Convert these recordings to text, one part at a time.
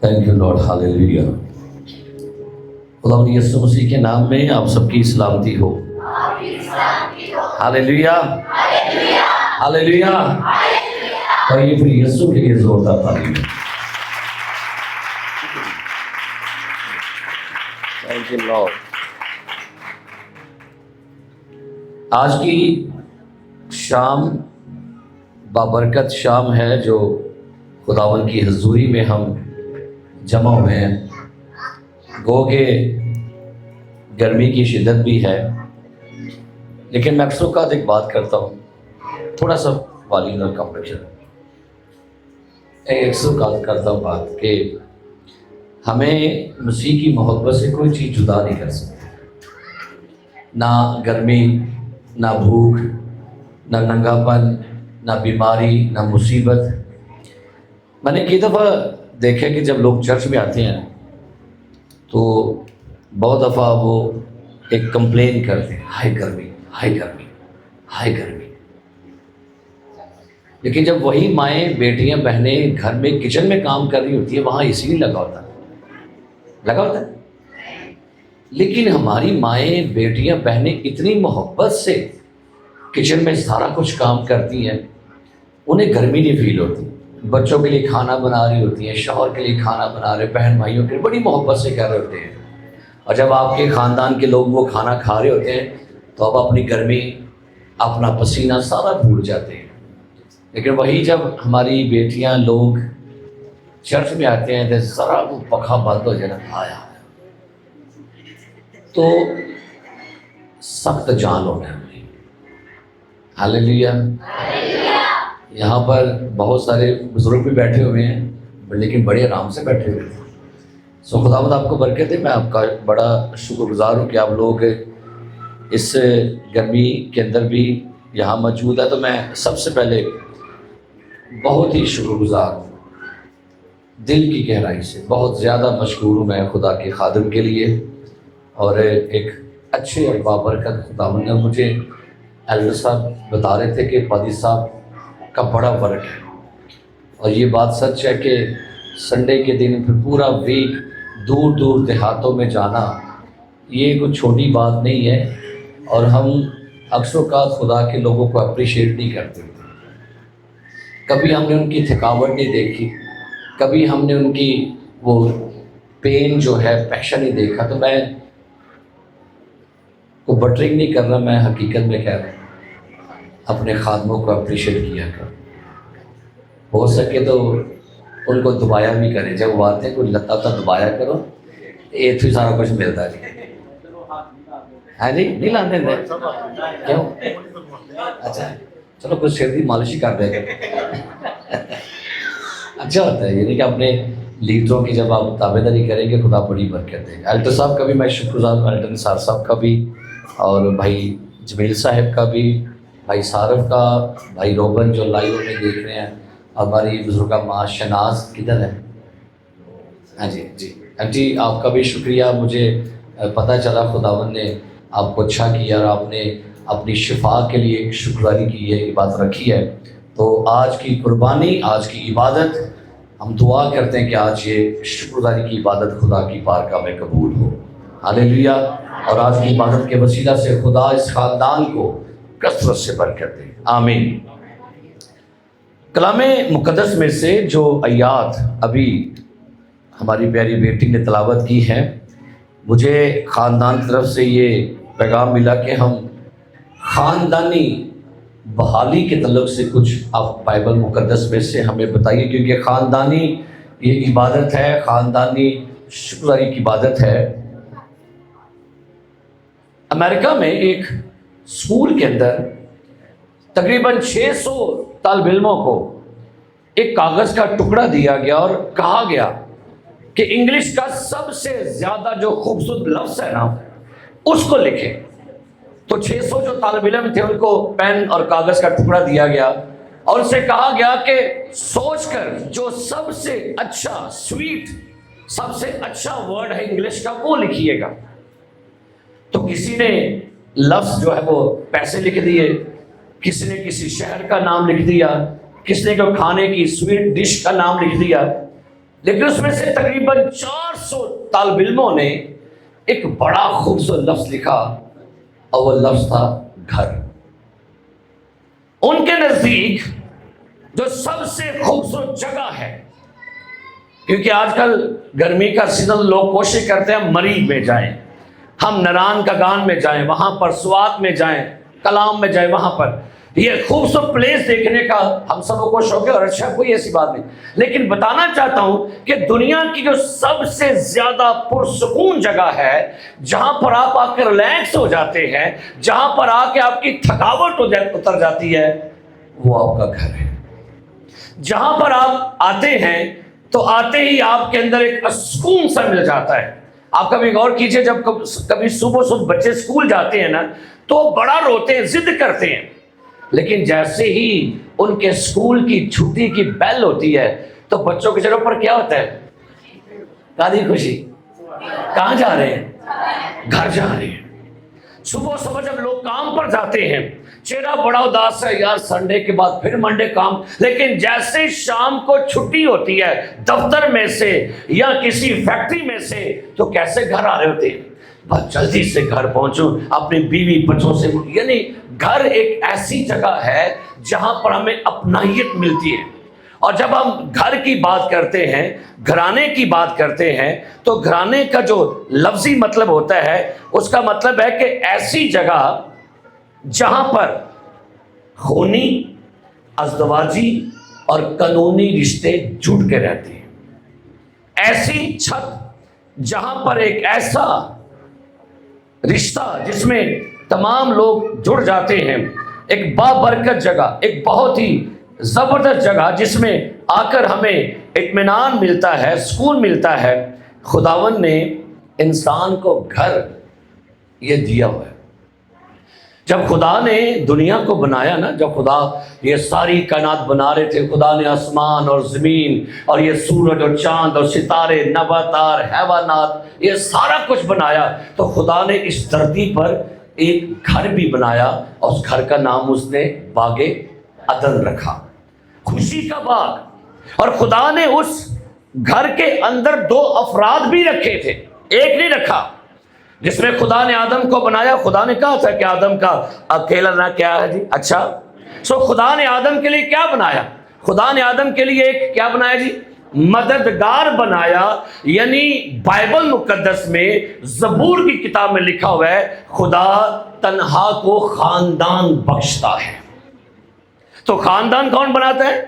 Thank you lord, ہاللیلویا۔ خداوند یسوع مسیح کے نام میں آپ سب کی سلامتی ہو۔ ہاللیلویا، ہاللیلویا۔ اور یہ پھر یسوع کے لیے زوردار تعلیم ہے۔ Thank you lord. آج کی شام بابرکت شام ہے جو خداوند کی حضوری میں ہم جمع ہوئے ہیں۔ گو کہ گرمی کی شدت بھی ہے، لیکن میں اکثر اوقات ایک بات کرتا ہوں، تھوڑا سا والیوم اور کم رکھیں۔ اکثر اوقات کرتا ہوں بات کہ ہمیں مسیح کی محبت سے کوئی چیز جدا نہیں کر سکتی، نہ گرمی، نہ بھوک، نہ ننگا پن، نہ بیماری، نہ مصیبت۔ میں نے کئی دفعہ دیکھا کہ جب لوگ چرچ میں آتے ہیں تو بہت دفعہ وہ ایک کمپلین کرتے ہیں، ہائے گرمی، ہائے گرمی، ہائے گرمی۔ لیکن جب وہی مائیں، بیٹیاں، بہنیں گھر میں کچن میں کام کر رہی ہوتی ہیں، وہاں اسی نہیں لگا ہوتا ہے۔ لیکن ہماری مائیں، بیٹیاں، بہنیں اتنی محبت سے کچن میں سارا کچھ کام کرتی ہیں، انہیں گرمی نہیں فیل ہوتی۔ بچوں کے لیے کھانا بنا رہی ہوتی ہیں، شوہر کے لیے کھانا بنا رہے، بہن بھائیوں کے لیے بڑی محبت سے کر رہے ہوتے ہیں۔ اور جب آپ کے خاندان کے لوگ وہ کھانا کھا رہے ہوتے ہیں تو آپ اپنی گرمی، اپنا پسینہ سارا بھول جاتے ہیں۔ لیکن وہی جب ہماری بیٹیاں، لوگ چرچ میں آتے ہیں تو ذرا وہ پنکھا بند ہو جائے نا، آیا تو سخت جان ہونا ہے ہماری۔ ہاللیلویا۔ یہاں پر بہت سارے بزرگ بھی بیٹھے ہوئے ہیں، لیکن بڑے آرام سے بیٹھے ہوئے ہیں۔ سو خداوند آپ کو برکت دے۔ میں آپ کا بڑا شکر گزار ہوں کہ آپ لوگ اس گرمی کے اندر بھی یہاں موجود ہے۔ تو میں سب سے پہلے بہت ہی شکر گزار ہوں، دل کی گہرائی سے بہت زیادہ مشکور ہوں میں خدا کے خادم کے لیے، اور ایک اچھے اور بابرکت خداوند نے مجھے ایلڈر صاحب بتا رہے تھے کہ پادری صاحب کا بڑا ورک ہے، اور یہ بات سچ ہے کہ سنڈے کے دن پھر پورا ویک دور دور دیہاتوں میں جانا یہ کوئی چھوٹی بات نہیں ہے، اور ہم اکثر اوقات خدا کے لوگوں کو اپریشیٹ نہیں کرتے۔ کبھی ہم نے ان کی تھکاوٹ نہیں دیکھی، کبھی ہم نے ان کی وہ پین جو ہے پیشن نہیں دیکھا۔ تو میں کو بٹرنگ نہیں کر رہا، میں حقیقت میں کہہ رہا ہوں اپنے خادموں کو اپریشیٹ کیا کر، ہو سکے تو ان کو دبایا بھی کریں۔ جب وہ آتے ہیں کوئی لتا دبایا کرو، یہ تو سارا کچھ ملتا ہے۔ ہاں جی، نہیں لاتے ہیں کیوں؟ اچھا چلو کچھ سر کی مالش ہی کر دے گا، اچھا ہوتا ہے۔ یعنی کہ اپنے لیڈروں کی جب آپ تابع داری کریں گے، خدا بڑی برکت دے گا۔ ایلڈر صاحب کا بھی میں شکر گزار ہوں، ایلڈر نثار صاحب کا بھی، اور بھائی جمیل صاحب کا بھی، بھائی صارف کا، بھائی روبن جو لائیو میں دیکھ رہے ہیں، ہماری بزرگہ ماں شناز کدھر ہے؟ ہاں جی جی جی، آپ کا بھی شکریہ۔ مجھے پتہ چلا خداوند نے آپ کو اچھا کیا، اور آپ نے اپنی شفا کے لیے ایک شکرگزاری کی ہے، عبادت رکھی ہے۔ تو آج کی قربانی، آج کی عبادت، ہم دعا کرتے ہیں کہ آج یہ شکرگزاری کی عبادت خدا کی بارگاہ میں قبول ہو۔ ہاللیلویا۔ اور آج کی عبادت کے وسیلہ سے خدا اس خاندان کو کثرت سے برکت دے، آمین۔ کلام مقدس میں سے جو آیات ابھی ہماری پیاری بیٹی نے تلاوت کی ہے، مجھے خاندان کی طرف سے یہ پیغام ملا کہ ہم خاندانی بحالی کے تعلق سے کچھ آپ بائبل مقدس میں سے ہمیں بتائیے، کیونکہ خاندانی یہ عبادت ہے، خاندانی شکرگزاری کی عبادت ہے۔ امریکہ میں ایک اسکول کے اندر تقریباً 600 طالب علموں کو ایک کاغذ کا ٹکڑا دیا گیا اور کہا گیا کہ انگلش کا سب سے زیادہ جو خوبصورت لفظ ہے نا اس کو لکھیں۔ تو 600 جو طالب علم تھے ان کو پین اور کاغذ کا ٹکڑا دیا گیا اور اسے کہا گیا کہ سوچ کر جو سب سے اچھا سویٹ، سب سے اچھا ورڈ ہے انگلش کا وہ لکھیے گا۔ تو کسی نے لفظ جو ہے وہ پیسے لکھ دیے، کسی نے کسی شہر کا نام لکھ دیا، کس نے کو کھانے کی سویٹ ڈش کا نام لکھ دیا، لیکن اس میں سے تقریباً 400 طالب علموں نے ایک بڑا خوبصورت لفظ لکھا، اور وہ لفظ تھا گھر۔ ان کے نزدیک جو سب سے خوبصورت جگہ ہے، کیونکہ آج کل گرمی کا سیزن، لوگ کوشش کرتے ہیں ہم مریب میں جائیں، ہم نران کا گان میں جائیں، وہاں پر سوات میں جائیں، کلام میں جائیں، وہاں پر یہ خوبصورت پلیس دیکھنے کا ہم سب کو شوق ہے، اور اچھا کوئی ایسی بات نہیں، لیکن بتانا چاہتا ہوں کہ دنیا کی جو سب سے زیادہ پرسکون جگہ ہے، جہاں پر آپ آ کے ریلیکس ہو جاتے ہیں، جہاں پر آ کے آپ کی تھکاوٹ اتر جاتی ہے، وہ آپ کا گھر ہے۔ جہاں پر آپ آتے ہیں تو آتے ہی آپ کے اندر ایک سکون سا مل جاتا ہے۔ آپ کبھی غور کیجئے، جب کبھی صبح بچے اسکول جاتے ہیں نا تو بڑا روتے ہیں، ضد کرتے ہیں، لیکن جیسے ہی ان کے اسکول کی چھٹی کی بیل ہوتی ہے تو بچوں کے چہروں پر کیا ہوتا ہے؟ کادی خوشی۔ کہاں جا رہے ہیں؟ گھر جا رہے ہیں۔ صبح جب لوگ کام پر جاتے ہیں، چہرہ بڑا اداس ہے، یار سنڈے کے بعد پھر منڈے کام، لیکن جیسے شام کو چھٹی ہوتی ہے دفتر میں سے یا کسی فیکٹری میں سے، تو کیسے گھر آ رہے ہوتے ہیں؟ بس جلدی سے گھر پہنچوں، اپنی بیوی بچوں سے، یعنی گھر ایک ایسی جگہ ہے جہاں پر ہمیں اپنائیت ملتی ہے۔ اور جب ہم گھر کی بات کرتے ہیں، گھرانے کی بات کرتے ہیں، تو گھرانے کا جو لفظی مطلب ہوتا ہے، اس کا مطلب ہے کہ ایسی جگہ جہاں پر خونی، ازدواجی اور قانونی رشتے جڑ کے رہتے ہیں، ایسی چھت جہاں پر ایک ایسا رشتہ جس میں تمام لوگ جڑ جاتے ہیں، ایک بابرکت جگہ، ایک بہت ہی زبردست جگہ جس میں آ کر ہمیں اطمینان ملتا ہے، سکون ملتا ہے۔ خداوند نے انسان کو گھر یہ دیا ہوا ہے۔ جب خدا نے دنیا کو بنایا نا، جب خدا یہ ساری کائنات بنا رہے تھے، خدا نے آسمان اور زمین اور یہ سورج اور چاند اور ستارے، نباتات، حیوانات، یہ سارا کچھ بنایا، تو خدا نے اس دھرتی پر ایک گھر بھی بنایا، اور اس گھر کا نام اس نے باغ عدن رکھا، خوشی کا باغ۔ اور خدا نے اس گھر کے اندر 2 افراد بھی رکھے تھے، ایک نہیں رکھا۔ جس میں خدا نے آدم کو بنایا، خدا نے کہا تھا کہ آدم کا اکیلا نہ کیا ہے جی، اچھا خدا نے آدم کے لیے کیا بنایا؟ خدا نے آدم کے لیے ایک کیا بنایا جی؟ مددگار بنایا۔ یعنی بائبل مقدس میں، زبور کی کتاب میں لکھا ہوا ہے، خدا تنہا کو خاندان بخشتا ہے۔ تو خاندان کون بناتا ہے؟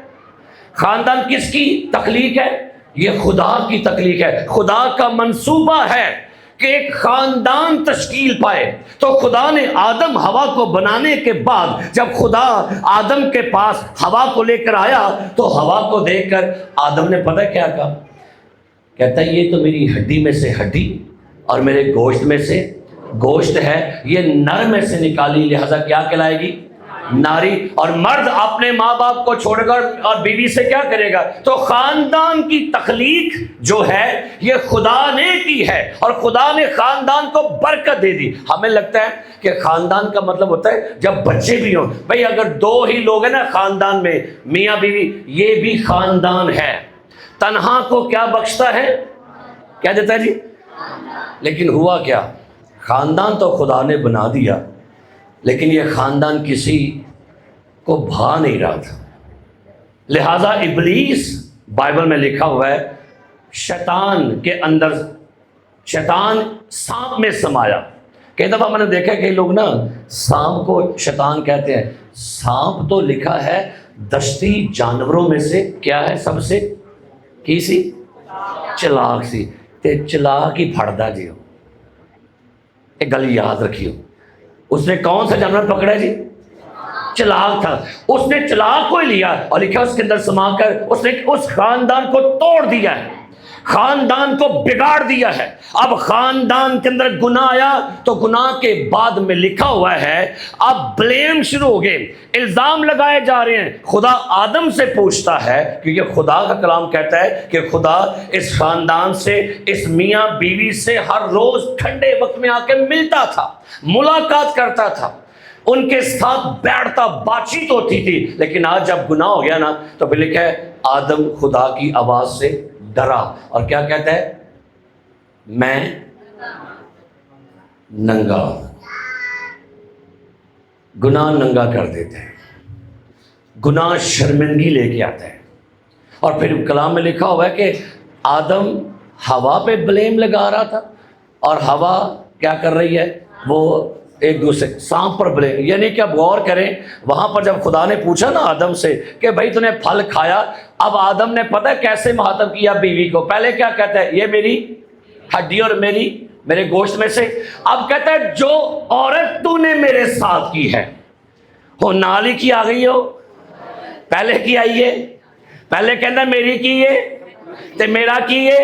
خاندان کس کی تخلیق ہے؟ یہ خدا کی تخلیق ہے۔ خدا کا منصوبہ ہے کہ ایک خاندان تشکیل پائے۔ تو خدا نے آدم حوا کو بنانے کے بعد، جب خدا آدم کے پاس حوا کو لے کر آیا، تو حوا کو دیکھ کر آدم نے پتہ کیا کہا؟ کہتا ہے یہ تو میری ہڈی میں سے ہڈی اور میرے گوشت میں سے گوشت ہے، یہ نر میں سے نکالی، لہذا کیا کہلائے گی؟ ناری۔ اور مرد اپنے ماں باپ کو چھوڑ کر اور بیوی سے کیا کرے گا؟ تو خاندان کی تخلیق جو ہے یہ خدا نے کی ہے، اور خدا نے خاندان کو برکت دے دی۔ ہمیں لگتا ہے کہ خاندان کا مطلب ہوتا ہے جب بچے بھی ہوں، بھئی اگر 2 ہی لوگ ہیں نا خاندان میں، میاں بیوی، یہ بھی خاندان ہے۔ تنہا کو کیا بخشتا ہے؟ کیا دیتا ہے جی؟ لیکن ہوا کیا؟ خاندان تو خدا نے بنا دیا، لیکن یہ خاندان کسی کو بھا نہیں رہا تھا، لہذا ابلیس، بائبل میں لکھا ہوا ہے، شیطان کے اندر، شیطان سانپ میں سمایا۔ کئی دفعہ میں نے دیکھا کہ لوگ نا سانپ کو شیطان کہتے ہیں۔ سانپ تو لکھا ہے دشتی جانوروں میں سے کیا ہے؟ سب سے کی سی؟ چلاک سی۔ تے چلاک ہی پھڑدا جی ہو، ایک گل یاد رکھیو۔ اس نے کون سا جانور پکڑا جی؟ چلاک تھا۔ اس نے چلاک کو ہی لیا اور لکھا اس کے اندر سما کر اس نے اس خاندان کو توڑ دیا ہے، خاندان کو بگاڑ دیا ہے۔ اب خاندان کے اندر گناہ آیا تو گناہ کے بعد میں لکھا ہوا ہے اب بلیم شروع ہو گئے، الزام لگائے جا رہے ہیں۔ خدا آدم سے پوچھتا ہے، کیونکہ خدا کا کلام کہتا ہے کہ خدا اس خاندان سے، اس میاں بیوی سے ہر روز ٹھنڈے وقت میں آ کے ملتا تھا، ملاقات کرتا تھا، ان کے ساتھ بیٹھتا بات چیت ہوتی تھی، لیکن آج جب گناہ ہو گیا نا تو پھر لکھا ہے آدم خدا کی آواز سے ڈرا، اور کیا کہتا ہے؟ میں ننگا۔ گناہ ننگا کر دیتے ہیں، گناہ شرمندگی لے کے آتا ہے۔ اور پھر کلام میں لکھا ہوا ہے کہ آدم ہوا پہ بلیم لگا رہا تھا، اور ہوا کیا کر رہی ہے؟ وہ ایک دوسرے سانپ پر بلیم، یعنی کہ اب غور کریں، وہاں پر جب خدا نے پوچھا نا آدم سے کہ بھائی تو نے پھل کھایا، اب آدم نے پتہ ہے کیسے مخاطب کیا بیوی کو؟ پہلے کیا کہتا ہے؟ یہ میری ہڈی اور میرے گوشت میں سے۔ اب کہتا ہے جو عورت تو نے میرے ساتھ کی ہے، ہو نالی کی آ گئی ہو، پہلے کی آئی ہے، پہلے کہنا میری کی ہے تے میرا کی ہے،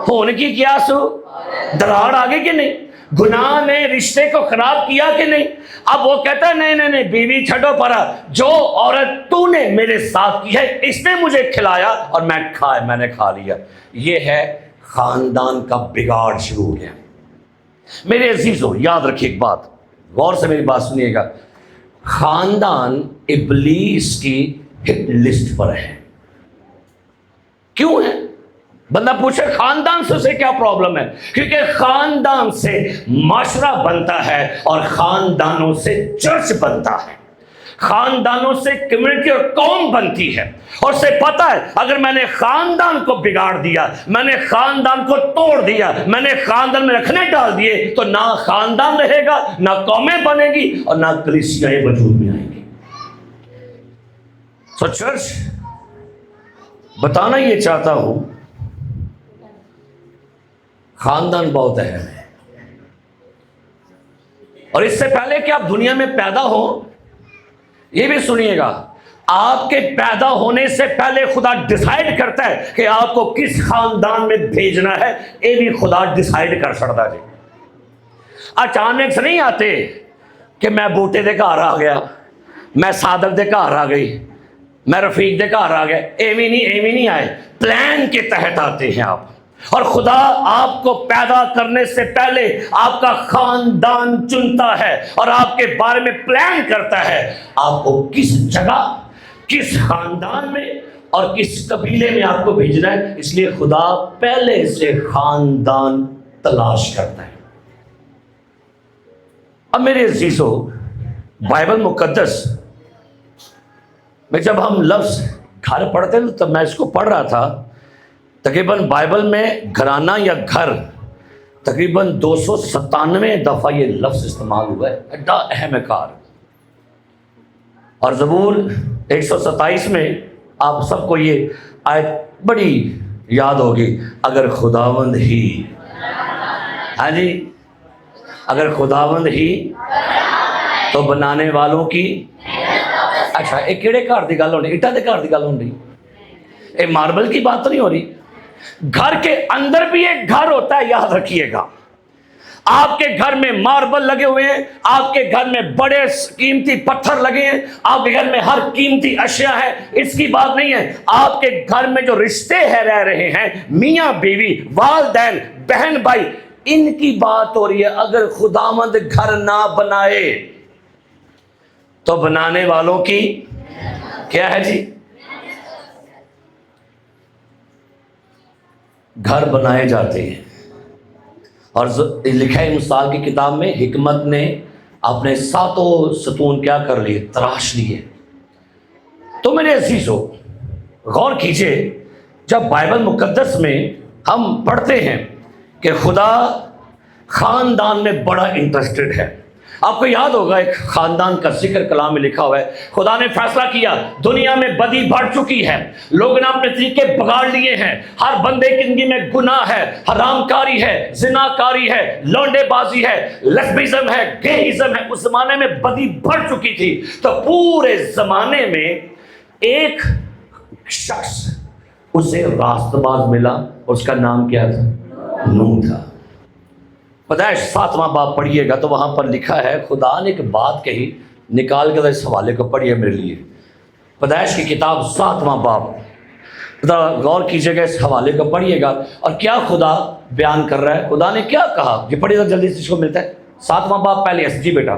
ہون کی کیا سو دراڑ آگے کہ نہیں؟ گناہ نے رشتے کو خراب کیا کہ نہیں؟ اب وہ کہتا ہے نہیں بیوی چھڑو پرا، جو عورت تو نے میرے ساتھ کی ہے اس نے مجھے کھلایا اور میں نے کھا لیا۔ یہ ہے خاندان کا بگاڑ شروع ہو گیا۔ میرے عزیزو یاد رکھیے ایک بات، غور سے میری بات سنیے گا، خاندان ابلیس کی ہٹ لسٹ پر ہے۔ کیوں ہے؟ بندہ پوچھے خاندان سے اسے کیا پرابلم ہے؟ کیونکہ خاندان سے معاشرہ بنتا ہے اور خاندانوں سے چرچ بنتا ہے، خاندانوں سے کمیونٹی اور قوم بنتی ہے۔ اور اسے پتا ہے اگر میں نے خاندان کو بگاڑ دیا، میں نے خاندان کو توڑ دیا، میں نے خاندان میں رکھنے ڈال دیے، تو نہ خاندان رہے گا، نہ قومیں بنے گی، اور نہ کلیسیاں وجود میں آئیں گی۔ سو چرچ بتانا یہ چاہتا ہوں، خاندان بہت اہم ہے، اور اس سے پہلے کہ آپ دنیا میں پیدا ہو، یہ بھی سنیے گا، آپ کے پیدا ہونے سے پہلے خدا ڈیسائیڈ کرتا ہے کہ آپ کو کس خاندان میں بھیجنا ہے۔ یہ بھی خدا ڈیسائیڈ کر سکتا ہے۔ اچانک سے نہیں آتے کہ میں بوٹے دے گھر آ گیا، میں صادق دے گھر آ گئی، میں رفیق دے گھر آ گیا، ایویں نہیں آئے، پلان کے تحت آتے ہیں آپ۔ اور خدا آپ کو پیدا کرنے سے پہلے آپ کا خاندان چنتا ہے اور آپ کے بارے میں پلان کرتا ہے آپ کو کس جگہ، کس خاندان میں اور کس قبیلے میں آپ کو بھیجنا ہے۔ اس لیے خدا پہلے سے خاندان تلاش کرتا ہے۔ اب میرے عزیزو، بائبل مقدس میں جب ہم لفظ گھر پڑھتے ہیں تو میں اس کو پڑھ رہا تھا، تقریباً بائبل میں گھرانہ یا گھر تقریباً 297 دفعہ یہ لفظ استعمال ہوا ہے، بڑا اہم کار۔ اور زبور 127 میں آپ سب کو یہ آیت بڑی یاد ہوگی، اگر خداوند ہی، ہاں جی، اگر خداوند ہی تو بنانے والوں کی، اچھا یہ کیڑے گھر کی گل ہونی؟ اٹا دے گھر کی گل ہونی، یہ ماربل کی بات تو نہیں ہو رہی۔ گھر کے اندر بھی ایک گھر ہوتا ہے، یاد رکھیے گا۔ آپ کے گھر میں ماربل لگے ہوئے ہیں، آپ کے گھر میں بڑے قیمتی پتھر لگے ہیں، آپ کے گھر میں ہر قیمتی اشیاء ہے، اس کی بات نہیں ہے۔ آپ کے گھر میں جو رشتے ہیں رہ رہے ہیں، میاں بیوی، والدین، بہن بھائی، ان کی بات ہو رہی ہے۔ اگر خداوند گھر نہ بنائے تو بنانے والوں کی کیا ہے جی؟ گھر بنائے جاتے ہیں، اور لکھا ہے مثال کی کتاب میں، حکمت نے اپنے ساتوں ستون کیا کر لیے؟ تراش لیے۔ تو میرے عزیزو غور کیجئے، جب بائبل مقدس میں ہم پڑھتے ہیں کہ خدا خاندان میں بڑا انٹرسٹڈ ہے۔ آپ کو یاد ہوگا ایک خاندان کا ذکر کلام میں لکھا ہوا ہے، خدا نے فیصلہ کیا دنیا میں بدی بڑھ چکی ہے، لوگوں نے اپنے طریقے بگاڑ لیے ہیں، ہر بندے کی زندگی میں گناہ ہے، حرام کاری ہے، زنا کاری ہے، لونڈے بازی ہے، لیسبیزم ہے، گےازم ہے۔ اس زمانے میں بدی بڑھ چکی تھی، تو پورے زمانے میں ایک شخص اسے راست باز ملا، اور اس کا نام کیا تھا؟ نوح تھا۔ پیدائش 7واں باب پڑھیے گا تو وہاں پر لکھا ہے، خدا نے ایک بات کہی، نکال کے اس حوالے کو پڑھیے میرے لیے، پیدائش کی کتاب 7واں باب، غور کیجیے گا، اس حوالے کو پڑھیے گا، اور کیا خدا بیان کر رہا ہے، خدا نے کیا کہا، یہ پڑھیے گا جلدی سے، اس کو ملتا ہے 7واں باب پہلے جی بیٹا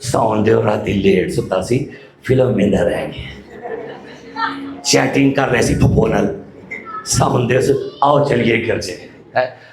ਸੌਣ ਦਿਓ, ਰਾਤੀ ਲੇਟ ਸੁੱਤਾ ਸੀ, ਫਿਲਮ ਵੇਂਦਾ ਰਹਿ ਗਿਆ, ਚੈਟਿੰਗ ਕਰ ਰਹੇ ਸੀ ਫੁੱਫੋ ਨਾਲ, ਸੌਣ ਦਿਓ, ਆਓ ਚਲੀਏ ਘਰ ਚ।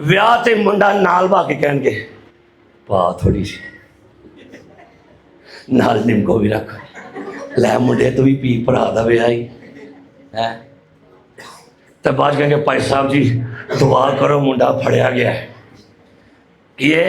ਵਿਆਹ ਤੇ ਮੁੰਡਾ ਨਾਲ ਵਾ ਕੇ ਕਹਿਣਗੇ ਪਾ ਥੋੜੀ ਸੀ ਨਾਲ ਨਿੰਮਕੋ ਵੀ ਰੱਖ ਲੈ, ਮੁੰਡੇ ਤੂੰ ਵੀ ਪੀ, ਭਰਾ ਦਾ ਵਿਆਹ ਹੀ ਹੈ। ਤੇ ਬਾਅਦ ਕਹਿੰਗੇ ਭਾਈ ਸਾਹਿਬ ਜੀ ਦੁਆ ਕਰੋ, ਮੁੰਡਾ ਫੜਿਆ ਗਿਆ ਹੈ। ਕੀ ਹੈ?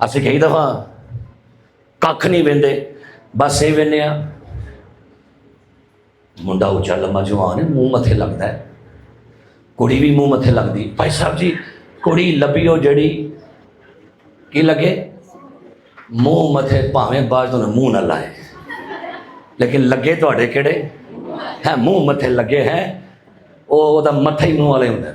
ਅਸੀਂ ਕਈ ਦਫਾ ਕੱਖ ਨਹੀਂ ਵੇਂਦੇ, ਬਸ ਇਹ ਵੇਂਦੇ ਆ ਮੁੰਡਾ ਉੱਚਾ ਲੰਮਾ ਜਵਾਨ ਹੈ, ਮੂੰਹ ਮੱਥੇ ਲੱਗਦਾ ਹੈ, ਕੁੜੀ ਵੀ ਮੂੰਹ ਮੱਥੇ ਲੱਗਦੀ। ਭਾਈ ਸਾਹਿਬ ਜੀ ਕੁੜੀ ਲੱਭੀਓ ਜਿਹੜੀ ਕੀ ਲੱਗੇ, ਮੂੰਹ ਮੱਥੇ ਭਾਵੇਂ ਬਾਅਦ ਤੋਂ ਮੂੰਹ ਨਾ ਲਾਏ, ਲੇਕਿਨ ਲੱਗੇ ਤੁਹਾਡੇ ਕਿਹੜੇ ਹੈ, ਮੂੰਹ ਮੱਥੇ ਲੱਗੇ ਹੈ, ਉਹਦਾ ਮੱਥਾ ਹੀ ਮੂੰਹ ਵਾਲੇ ਹੁੰਦਾ।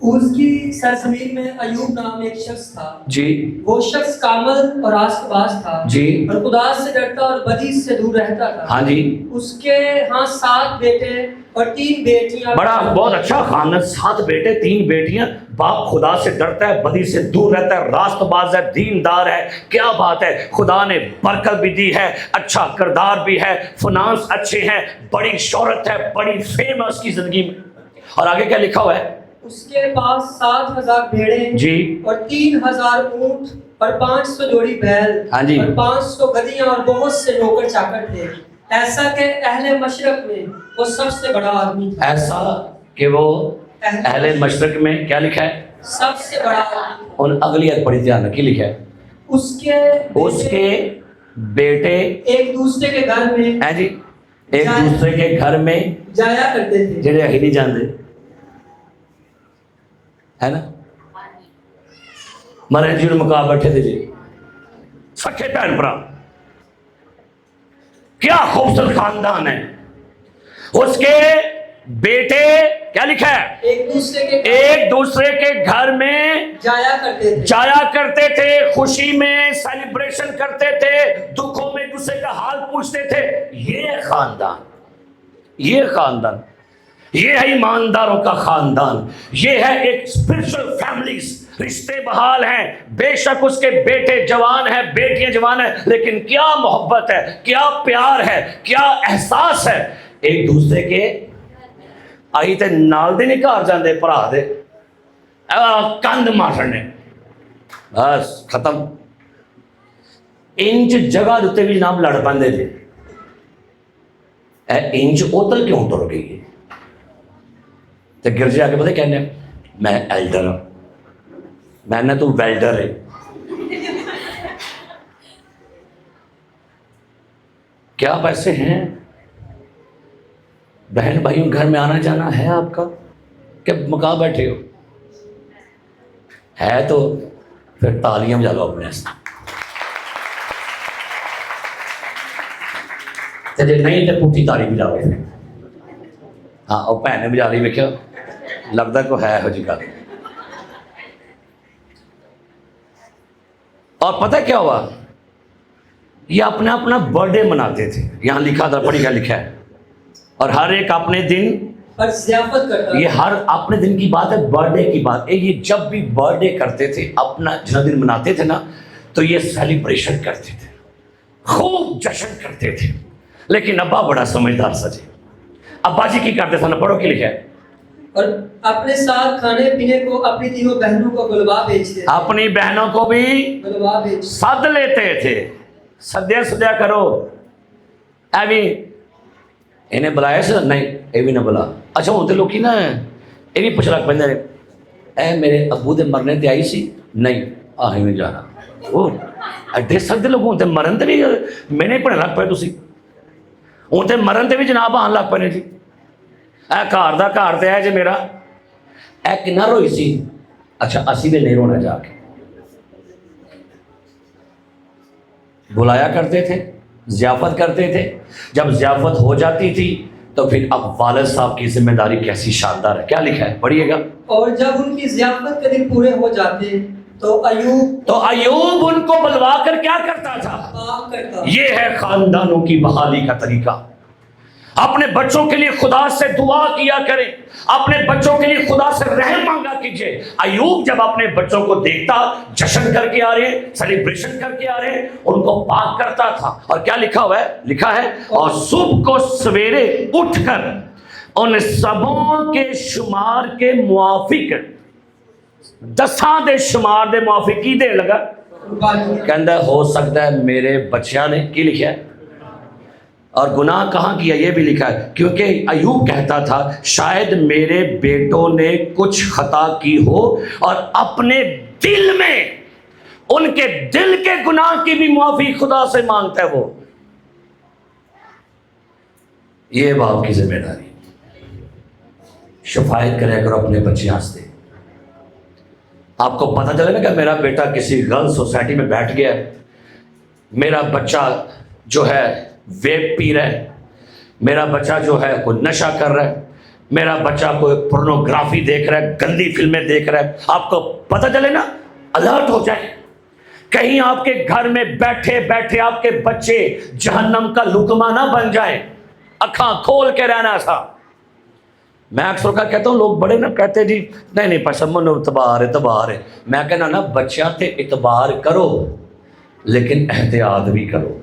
اس کی سرزمین میں ایوب نام ایک شخص تھا. جی وہ شخص کامل اور راست باز تھا جی اور خدا سے ڈرتا اور بدی سے دور رہتا تھا. ہاں جی. اس کے ہاں 7 بیٹے اور 3 بیٹیاں. بڑا بہت اچھا خاندان, 7 بیٹے 3 بیٹیاں. باپ خدا سے ڈرتا ہے, بدی سے دور رہتا ہے, راست باز ہے, دیندار ہے. کیا بات ہے, خدا نے برکت بھی دی ہے, اچھا کردار بھی ہے, فنانس اچھے ہیں, بڑی شہرت ہے, بڑی فیم ہے اس کی زندگی میں. اور آگے کیا لکھا ہوا ہے؟ اس کے پاس 7,000 بھیڑیں جی اور 3,000 اونٹ اور 500 جوڑی بیل ہاں جی. اور 500 گدیاں اور بہت سے نوکر چاکر تھے. ایسا کہ اہل مشرق میں وہ سب سے بڑا آدمی تھا. ایسا کہ وہ اہل مشرق میں کیا لکھا ہے؟ سب سے بڑا آدمی تھا. اور اگلی ایت بڑی دھیان رکھیے, لکھا ہے اس کے بیٹے ایک دوسرے کے گھر میں ہیں جی, ایک دوسرے کے گھر میں جایا کرتے تھے. جڑے ہی نہیں جانتے ہے نا, مرے جی مقام بیٹھے تھے جی سکے بہن برا. کیا خوبصورت خاندان ہے. اس کے بیٹے کیا لکھا ہے؟ ایک دوسرے کے گھر میں جایا کرتے تھے, خوشی میں سیلیبریشن کرتے تھے, دکھوں میں دوسرے کا حال پوچھتے تھے. یہ خاندان, یہ خاندان, یہ ہے ایمانداروں کا خاندان. یہ ہے ایک اسپرچل فیملیز, رشتے بحال ہیں. بے شک اس کے بیٹے جوان ہیں, بیٹیاں جوان ہیں, لیکن کیا محبت ہے, کیا پیار ہے, کیا احساس ہے. ایک دوسرے کے آئی تے نال دے نہیں گھر جاندے بھرا دے کند مارنے, بس ختم. انج جگہ دیتے بھی جناب لڑ پاندے تھے. انج ادھر کیوں ٹر گئی ہے؟ تو گرجے آگے پتہ کہنے میں ایلڈر ہوں, میں نے تو ویلڈر ہے. کیا پیسے ہیں بہن بھائیوں, گھر میں آنا جانا ہے آپ کا کہ مکا بیٹھے ہو؟ ہے تو پھر تالیاں بجا لو اپنے سے. جی نہیں تو پوٹھی تالی بجاؤ. ہاں وہ بھن نے بجا لی, ویکھو لگتا کوئی ہے یہو جی گل. اور پتہ کیا ہوا, یہ اپنا اپنا برتھ ڈے مناتے تھے. یہاں لکھا تھا, پڑھی کیا لکھا ہے, اور ہر ایک اپنے دن پر ضیافت کرتا. یہ ہر اپنے دن کی بات ہے, برتھ ڈے کی بات ہے. یہ جب بھی برتھ ڈے کرتے تھے, اپنا جنم دن مناتے تھے نا, تو یہ سیلیبریشن کرتے تھے, خوب جشن کرتے تھے. لیکن ابا بڑا سمجھدار سا جی. ابا جی کی کرتے تھے نا, پڑھو کی لکھا ہے, اور اپنے ساتھ کھانے پینے کو اپنی تینوں بہنوں کو بلوا بیچتے, اپنی بہنوں کو بھی بلوا بیچ سد لیتے تھے. سدیا سدیا کرو, اے بھی انہیں بلایا سر, نہیں یہ بھی نہ بلا. اچھا ہوں تو لوگ نا یہ بھی پوچھ رکھ پہ, اے میرے ابو دے مرنے تے آئی سی, نہیں آہ نہیں جانا. وہ دے سکتے لوگ ہوں مرن تے بھی میں نے پڑھنے لگ پائے, تھی ہوں تو مرن تے بھی جناب آن لگ پے جی. اے گھر دا گھر تے ہے جی میرا, اے کنا روئی سی. اچھا اسی نے نہیں رونا, جا کے بلایا کرتے تھے, ضیافت کرتے تھے. جب ضیافت ہو جاتی تھی تو پھر اب والد صاحب کی ذمہ داری کیسی شاندار ہے. کیا لکھا ہے, پڑھیے گا. اور جب ان کی ضیافت کے دن پورے ہو جاتے تو ایوب ان کو بلوا کر کیا کرتا تھا؟ پاک کرتا. یہ ہے خاندانوں کی بحالی کا طریقہ. اپنے بچوں کے لیے خدا سے دعا کیا کریں, اپنے بچوں کے لیے خدا سے رحم مانگا کیجئے. ایوب جب اپنے بچوں کو دیکھتا, جشن کر کے آ رہے ہیں, سیلیبریشن کر کے آ رہے ہیں, ان کو پاک کرتا تھا. اور کیا لکھا ہوا ہے, لکھا ہے اور صبح کو سویرے اٹھ کر ان سبوں کے شمار کے موافق, 10 دے شمار دے موافق کی دے لگا. کہندہ ہو سکتا ہے میرے بچیاں نے کی لکھا ہے, اور گناہ کہاں کیا یہ بھی لکھا ہے. کیونکہ ایوب کہتا تھا شاید میرے بیٹوں نے کچھ خطا کی ہو, اور اپنے دل میں ان کے دل کے گناہ کی بھی معافی خدا سے مانگتا ہے. وہ یہ باپ کی ذمہ داری. شفایت کرے کرو اپنے بچے واسطے. آپ کو پتہ چلے نا کہ میرا بیٹا کسی غلط سوسائٹی میں بیٹھ گیا, میرا بچہ جو ہے ویپ پی رہا ہے, میرا بچہ جو ہے کوئی نشہ کر رہا ہے, میرا بچہ کوئی پورنوگرافی دیکھ رہا ہے, گندی فلمیں دیکھ رہا ہے, آپ کو پتہ چلے نا, الرٹ ہو جائے. کہیں آپ کے گھر میں بیٹھے بیٹھے آپ کے بچے جہنم کا لقمہ نہ بن جائیں. اکھاں کھول کے رہنا سا. میں اکثر کا کہتا ہوں, لوگ بڑے نا کہتے جی نہیں پیسہ منو اعتبار ہے. میں کہنا نا بچیاں تے اعتبار کرو لیکن احتیاط بھی کرو.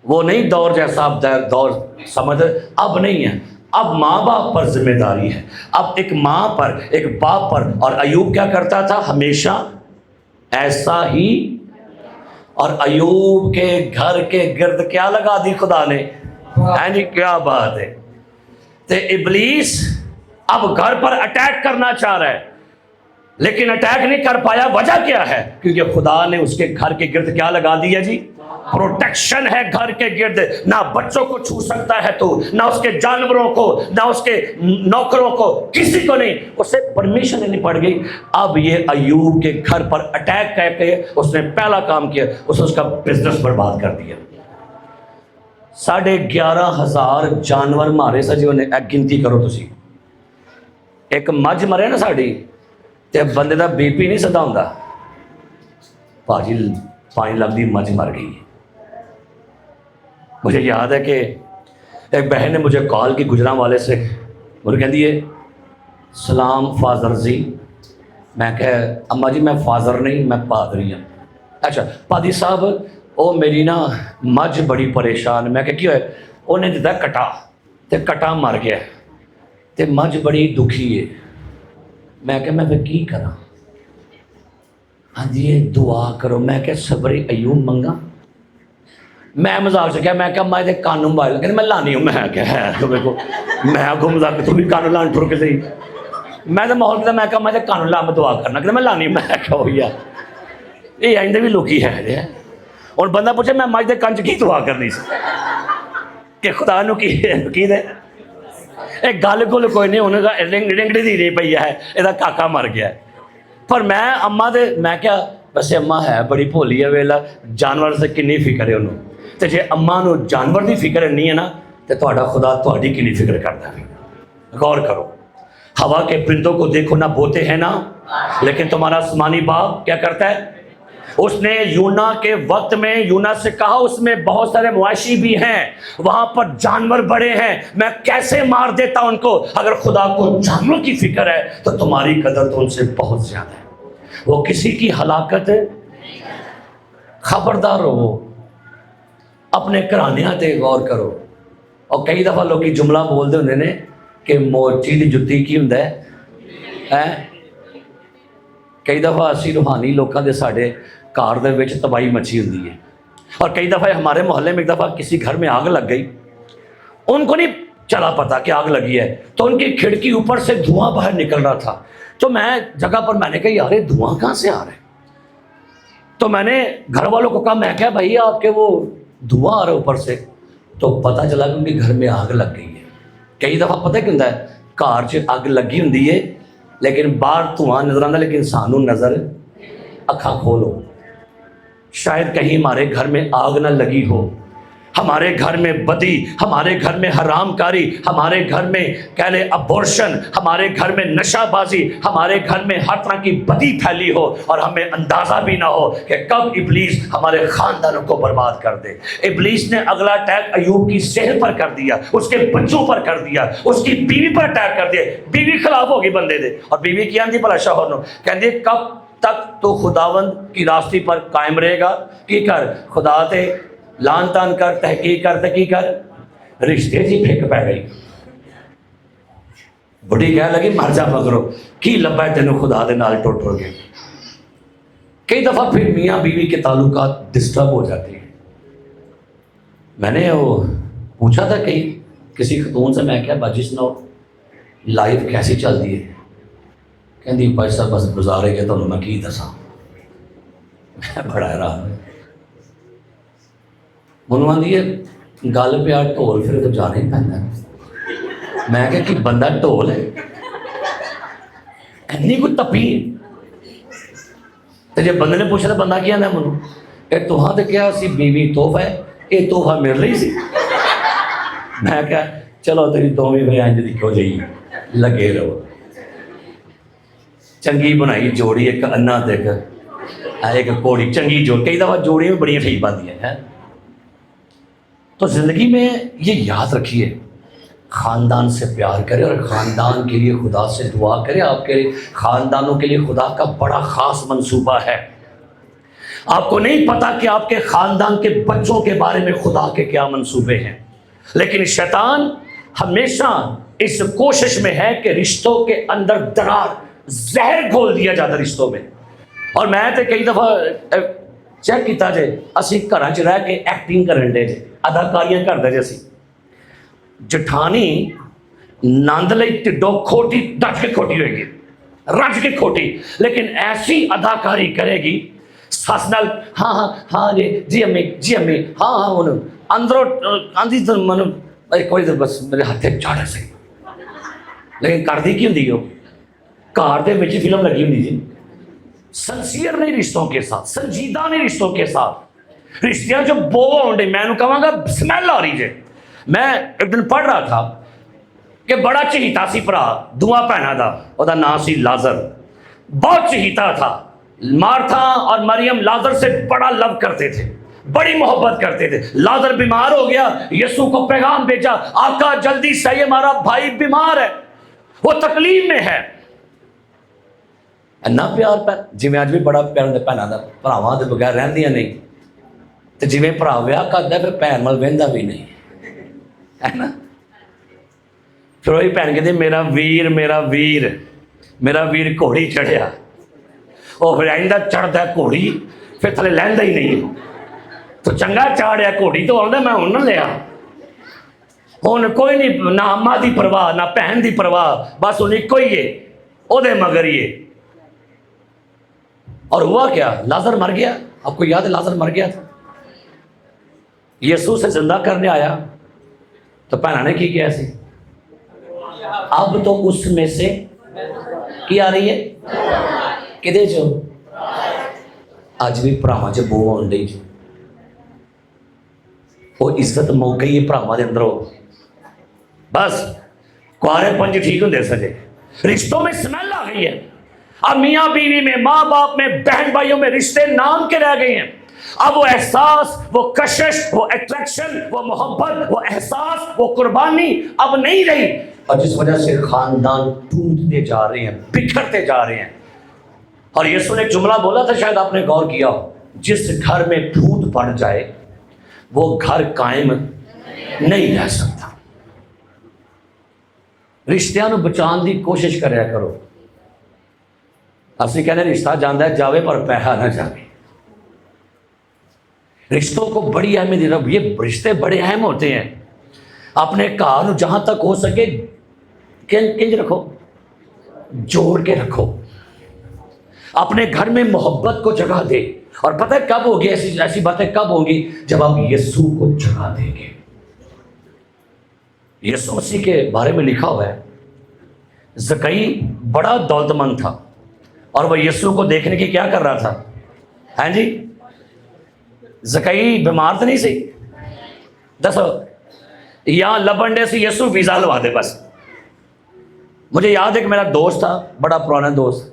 وہ نہیں دور جیسا اب دور سمجھ اب نہیں ہے. اب ماں باپ پر ذمہ داری ہے. اب ایک ماں پر ایک باپ پر. اور ایوب کیا کرتا تھا ہمیشہ ایسا ہی. اور ایوب کے گھر کے گرد کیا لگا دی خدا نے, یعنی کیا بات ہے. تو ابلیس اب گھر پر اٹیک کرنا چاہ رہا ہے لیکن اٹیک نہیں کر پایا. وجہ کیا ہے؟ کیونکہ خدا نے اس کے گھر کے گرد کیا لگا دیا جی, پروٹیکشن ہے گھر کے گرد. نہ بچوں کو چھو سکتا ہے تو, نہ اس کے جانوروں کو, نہ اس کے نوکروں کو, کسی کو نہیں. اسے پرمیشن لینی پڑ گئی. اب یہ ایوب کے گھر پر اٹیک کر کے اس نے پہلا کام کیا, اس کا بزنس برباد کر دیا. 11,500 جانور مارے سا جی انہیں. ایک گنتی کرو تسی, ایک مجھ مرے نا ساڑی تے بندے دا بی پی نہیں سدا ہوندا. پاجی 5 لاکھ دی مجھ مر گئی. مجھے یاد ہے کہ ایک بہن نے مجھے کال کی گجراں والے سے, مجھے کہتی ہے سلام فادر جی. میں کہا اماں جی میں فادر نہیں میں پادری ہوں. اچھا پادری صاحب وہ میری نا مجھ بڑی پریشان. میں کہ کیا ہے؟ انہیں دیتا کٹا تے کٹا مر گیا تے مجھ بڑی دکھی ہے. میں کہ میں پھر کی کرا؟ ہاں جی یہ دعا کرو. میں کہ صبر ایوب منگا. میں مزاق سے کیا, میں کہ میں کانوں موبائل کہ میں لانی ہوں. میں کہ ہے تو کو میں کو مزاق تو بھی کانوں لان ٹر کے صحیح. میں تو ماحول کہتا میں کہ میں کانوں لا میں دعا کرنا کہ میں لانی ہوں. میں کہ ہوئی یہ آئندہ بھی لوکی ہے. اور بندہ پوچھے میں مجھ دے کنج کی دعا کرنی سی کہ خدا نو کی دے ایک گل گل کوئی نہیں. انہیں کا رنگڑی دی نہیں پی ہے, یہ کاکا مر گیا ہے. پر میں اماں دے میں کیا ویسے اماں ہے بڑی بھولی ہے ویلا, جانور سے کنی فکر ہے انہوں. تو جی اماں نو جانور دی فکر نہیں ہے نا تو تہاڈا خدا تہاڈی کنی فکر کرتا ہے. غور کرو, ہوا کے پرندوں کو دیکھو نہ بوتے ہیں نا, لیکن تمہارا آسمانی باپ کیا کرتا ہے. اس نے یونا کے وقت میں یونا سے کہا اس میں بہت سارے مواشی بھی ہیں, وہاں پر جانور بڑے ہیں, میں کیسے مار دیتا ان کو. اگر خدا کو جانوروں کی فکر ہے تو تمہاری قدر تو ان سے بہت زیادہ ہے. وہ کسی کی ہلاکت خبردار ہو, اپنے گھرانیاں تے غور کرو. اور کئی دفعہ لوگ جملہ بول دے ہوندے نے کہ موچی دی جُتی کی ہوندا ہے. کئی دفعہ اسی روحانی لوکاں دے ساڈے کار دے وچ تباہی مچی ہوندی ہے. اور کئی دفعہ ہمارے محلے میں ایک دفعہ کسی گھر میں آگ لگ گئی, ان کو نہیں چلا پتا کہ آگ لگی ہے, تو ان کی کھڑکی اوپر سے دھواں باہر نکل رہا تھا. تو میں جگہ پر میں نے کہا یار دھواں کہاں سے آ رہا ہے. تو میں نے گھر والوں کو کہا, میں کہا بھائی آپ کے وہ دھواں آ رہا ہے اوپر سے. تو پتہ چلا کہ ان کے گھر میں آگ لگ گئی ہے. کئی دفعہ پتہ کیا ہوتا ہے, کار چ آگ لگی ہوندی ہے لیکن باہر دھواں نظر آتا لیکن سانوں نظر اکھاں کھولو. شاید کہیں ہمارے گھر میں آگ نہ لگی ہو, ہمارے گھر میں بدی, ہمارے گھر میں حرام کاری, ہمارے گھر میں کہہ لیں ابورشن, ہمارے گھر میں نشہ بازی, ہمارے گھر میں ہر طرح کی بدی پھیلی ہو اور ہمیں اندازہ بھی نہ ہو کہ کب ابلیس ہمارے خاندانوں کو برباد کر دے. ابلیس نے اگلا اٹیک ایوب کی صحت پر کر دیا, اس کے بچوں پر کر دیا, اس کی بیوی پر اٹیک کر دیا. بیوی خلاف ہوگی بندے دے, اور بیوی کی آندھی بھلا شوہر نو کہندی کب تک تو خداوند کی راستے پر قائم رہے گا. کی کر خدا تے لان تان کر, تحقیق کر, رشتے جی پھک پہ گئی. بڑی کہہ لگی مر جا مگرو کی لبا ہے تینوں خدا دے نال ٹوٹ گئے. کئی دفعہ پھر میاں بیوی کے تعلقات ڈسٹرب ہو جاتے ہیں. میں نے وہ پوچھا تھا کسی خاتون سے, میں کیا باجی سناؤ لائف کیسی چلتی ہے. کہندی پیسہ بس گزارے گا تو میں کی دساں. میں بڑا حیران ہوں. منو آندی ہے گل پیا ڈھول پھر تو جانا ہی پہنتا. میں کہ کی بندہ ڈھول ہے اینی کوئی تپی. تو جب بندے نے پوچھا تو بندہ کیا نا منو یہ تو کیا سی بیوی تحفہ ہے, یہ تحفہ میرے لیے سی. میں کہا چلو تیری دوویں میں انج دی کیوں جئی لگے رہو چنگی بنائی جوڑی ایک انا تے ایک کوڑی چنگی جوڑ کئی دفعہ جوڑی میں بڑی ٹھیک بنتی ہیں تو زندگی میں یہ یاد رکھیے خاندان سے پیار کرے اور خاندان کے لیے خدا سے دعا کرے. آپ کے خاندانوں کے لیے خدا کا بڑا خاص منصوبہ ہے. آپ کو نہیں پتا کہ آپ کے خاندان کے بچوں کے بارے میں خدا کے کیا منصوبے ہیں, لیکن شیطان ہمیشہ اس کوشش میں ہے کہ رشتوں کے اندر درار زہر گھول دیا جاتا رشتوں میں. اور میں تو کئی دفعہ چیک کیتا جے اسی گھراں چ رہ کے ایکٹنگ کرن دے جے اداکاریاں کرتے جے اسی جٹھانی نند لئی ٹڈو کھوٹی ڈٹ کے کھوٹی ہوئے گی رج کے کھوٹی, لیکن ایسی اداکاری کرے گی سس نال ہاں ہاں ہاں جی امی ہاں ہاں اندروں آندھی تو من ایک بار تو بس میرے ہاتھے چاڑا سی, لیکن کرتی کی ہوندی ہو گھر دے وچ فلم لگی ہوندی جی. سنسیئر نہیں رشتوں کے ساتھ, سنجیدہ نہیں رشتوں کے ساتھ, رشتیاں جو بو ہونڈے میں انہوں کہاں گا سمیل آ رہی جے. میں ایک دن پڑھ رہا تھا کہ بڑا چہیتا سی پرا دعا پہنا دا او دا نام سی لازر, بہت چہیتا تھا. مارتھا اور مریم لازر سے بڑا لو کرتے تھے, بڑی محبت کرتے تھے. لازر بیمار ہو گیا, یسوع کو پیغام بھیجا آقا جلدی سے یہ ہمارا بھائی بیمار ہے, وہ تکلیف میں ہے. اینا پیار پہ جی میں آج بھی بڑا پیار دے پہنا دا پراواں دے بغیر رہندیاں نہیں, تو جی میں پرا ویاہ کردا پھر بہن مل ویندا بھی نہیں ہے نا. پھر وہی بہن کہندی میرا ویر میرا ویر میرا ویر گھوڑی چڑھیا, وہ پھر آئندہ چڑھدا ہے گھوڑی پھر تھلے لیندا ہی نہیں, تو چنگا چاڑیا گھوڑی تو آندا میں ہن نہ لیا. ہن کوئی نہیں نہ اماں دی پرواہ نہ بہن دی پرواہ, بس ہن اکو ہی ہے او دے مگر ہی ہے. اور ہوا کیا, لازر مر گیا. آپ کو یاد ہے لازر مر گیا تھا, یسوع سے زندہ کرنے آیا تو پہنا نے کی کیا سی, اب تو اس میں سے کی آ رہی ہے کدے جو آج بھی پراواں چ بو آن ڈئی جو وہ عزت موقع ہی پراواں دے اندر ہو. بس کوارے پنج ٹھیک ہوندے سجے, رشتوں میں سمیل آ گئی ہے. اب میاں بیوی میں, ماں باپ میں, بہن بھائیوں میں رشتے نام کے رہ گئے ہیں. اب وہ احساس, وہ کشش, وہ اٹریکشن, وہ محبت, وہ احساس, وہ قربانی اب نہیں رہی, اور جس وجہ سے خاندان ٹوٹتے جا رہے ہیں, بکھرتے جا رہے ہیں. اور یسوع نے ایک جملہ بولا تھا, شاید آپ نے غور کیا ہو, جس گھر میں پھوٹ پڑ جائے وہ گھر قائم نہیں رہ سکتا. رشتیاں نو بچان دی کوشش کریا کرو. اسی کہنے رشتہ جاندہ ہے جاوے پر پیسہ نہ جاوے. رشتوں کو بڑی اہمیت دی رب, یہ رشتے بڑے اہم ہوتے ہیں. اپنے کار جہاں تک ہو سکے کنج رکھو, جوڑ کے رکھو. اپنے گھر میں محبت کو جگہ دے. اور پتہ ہے کب ہوگی ایسی باتیں کب ہوں گی, جب آپ یسوع کو جگہ دیں گے. یسوع مسیح کے بارے میں لکھا ہوا ہے, زکئی بڑا دولت مند تھا اور وہ یسوع کو دیکھنے کی کیا کر رہا تھا, ہاں جی زکئی بیمار تو نہیں سی, دسو یہاں لبنڈے سے یسوع ویزا لوا دے بس. مجھے یاد ہے کہ میرا دوست تھا, بڑا پرانا دوست,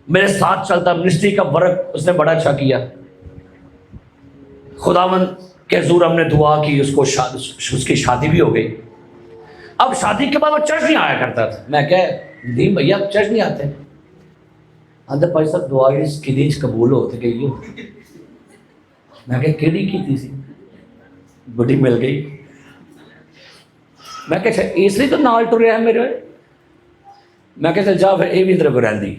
میرے ساتھ چلتا, منسٹری کا ورک اس نے بڑا اچھا کیا. خداوند کے حضور ہم نے دعا کی, اس کی شادی بھی ہو گئی. اب شادی کے بعد وہ چرچ نہیں آیا کرتا تھا. میں کہ دین بھیا چرچ نہیں آتے, اندر بھائی صاحب دعا کدی قبول ہوتے کہ یہ میں کہ کیڑی کی سی بڑی مل گئی. میں کہ اس لیے تو نال ٹریا ہے میرے. میں کہ چل جا پھر یہ بھی ادھر کو رہی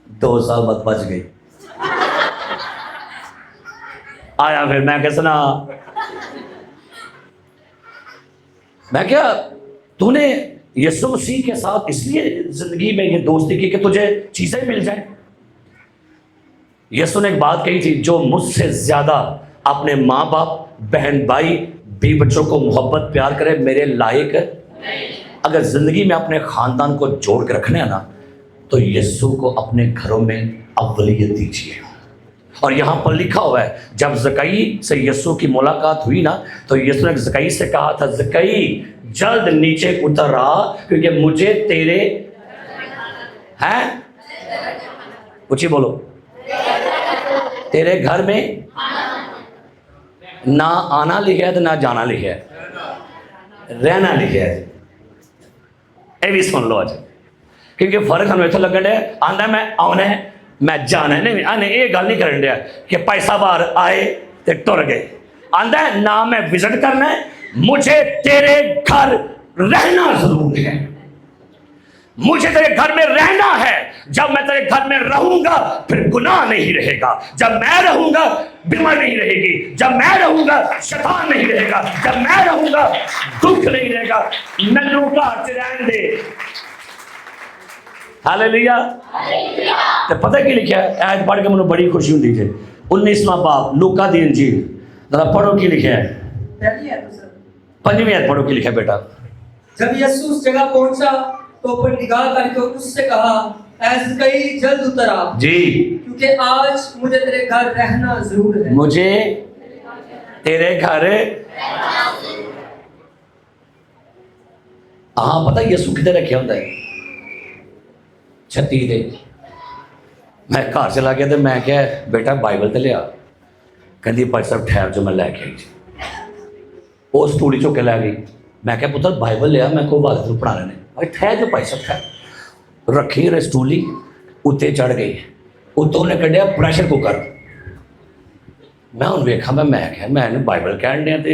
2 سال بعد بچ گئی. آیا پھر میں کہ سنا, میں کیا تو نے یسوع مسیح کے ساتھ اس لیے زندگی میں یہ دوستی کی کہ تجھے چیزیں مل جائیں. یسوع نے ایک بات کہی تھی, جو مجھ سے زیادہ اپنے ماں باپ, بہن بھائی, بیوی بچوں کو محبت پیار کرے میرے لائق. اگر زندگی میں اپنے خاندان کو جوڑ کے رکھنا ہے نا, تو یسوع کو اپنے گھروں میں اولیت دیجیے. اور یہاں پر لکھا ہوا ہے جب زکئی سے یسوع کی ملاقات ہوئی نا تو یسوع نے زکئی سے کہا تھا زکئی جلد نیچے اتر رہا کیونکہ مجھے تیرے ہیں اونچی بولو تیرے گھر میں نہ آنا لکھا ہے تو نہ جانا لکھا ہے رہنا لکھا ہے یہ بھی سن لو اج کیونکہ فرق ہمیں اتنے لگن ڈیا آندا میں آنا ہے میں جانا ہے نہیں آنے یہ گل نہیں کرن ڈیا کہ پیسہ باہر آئے تے ٹر گئے آندا ہے نہ میں وزٹ کرنا ہے مجھے تیرے گھر رہنا ضرور ہے مجھے تیرے گھر میں رہنا ہے جب میں تیرے گھر میں رہوں گا پھر گناہ نہیں رہے گا جب میں رہوں گا بیماری نہیں رہے گی جب میں رہوں گا شیطان نہیں رہے گا جب میں رہوں گا دکھ نہیں رہے گا مینوں گھر چ رہن دے ہاللیلویا تے پتہ کی لکھا ہے آیت پڑھ کے مجھے بڑی خوشی ہوتی ہے 19واں باب لوکا دی انجیل ذرا پڑھو کی لکھا ہے پہلی آیت سر 5ویں آیت پڑھو کی لکھا ہے بیٹا جب یسوع اس جگہ پہنچا تو اوپر نگاہ کر کے اس سے کہا اے زکئی جلد اتر آ جی کیونکہ آج مجھے تیرے گھر رہنا ضرور ہے مجھے تیرے گھر ہاں پتہ یسوع کدھر رکھے ہوتا ہے چھتی دے میں گھر چلا گیا تو میں کیا بیٹا بائبل تے لیا کہندی بھائی صاحب ٹھہر جو میں لے کے آئی جی اس ٹوڑی چوک کے لے گئی میں کہا پتر بائبل لیا میں کو والد پڑھا رہے بھائی ٹھہر جو بھائی صاحب ٹھہر رکھی رسٹولی اتنے چڑھ گئی اتوں نے کڈیا پریشر کوکر میں ہوں ویکھا میں کیا میں بائبل کہن دیا تو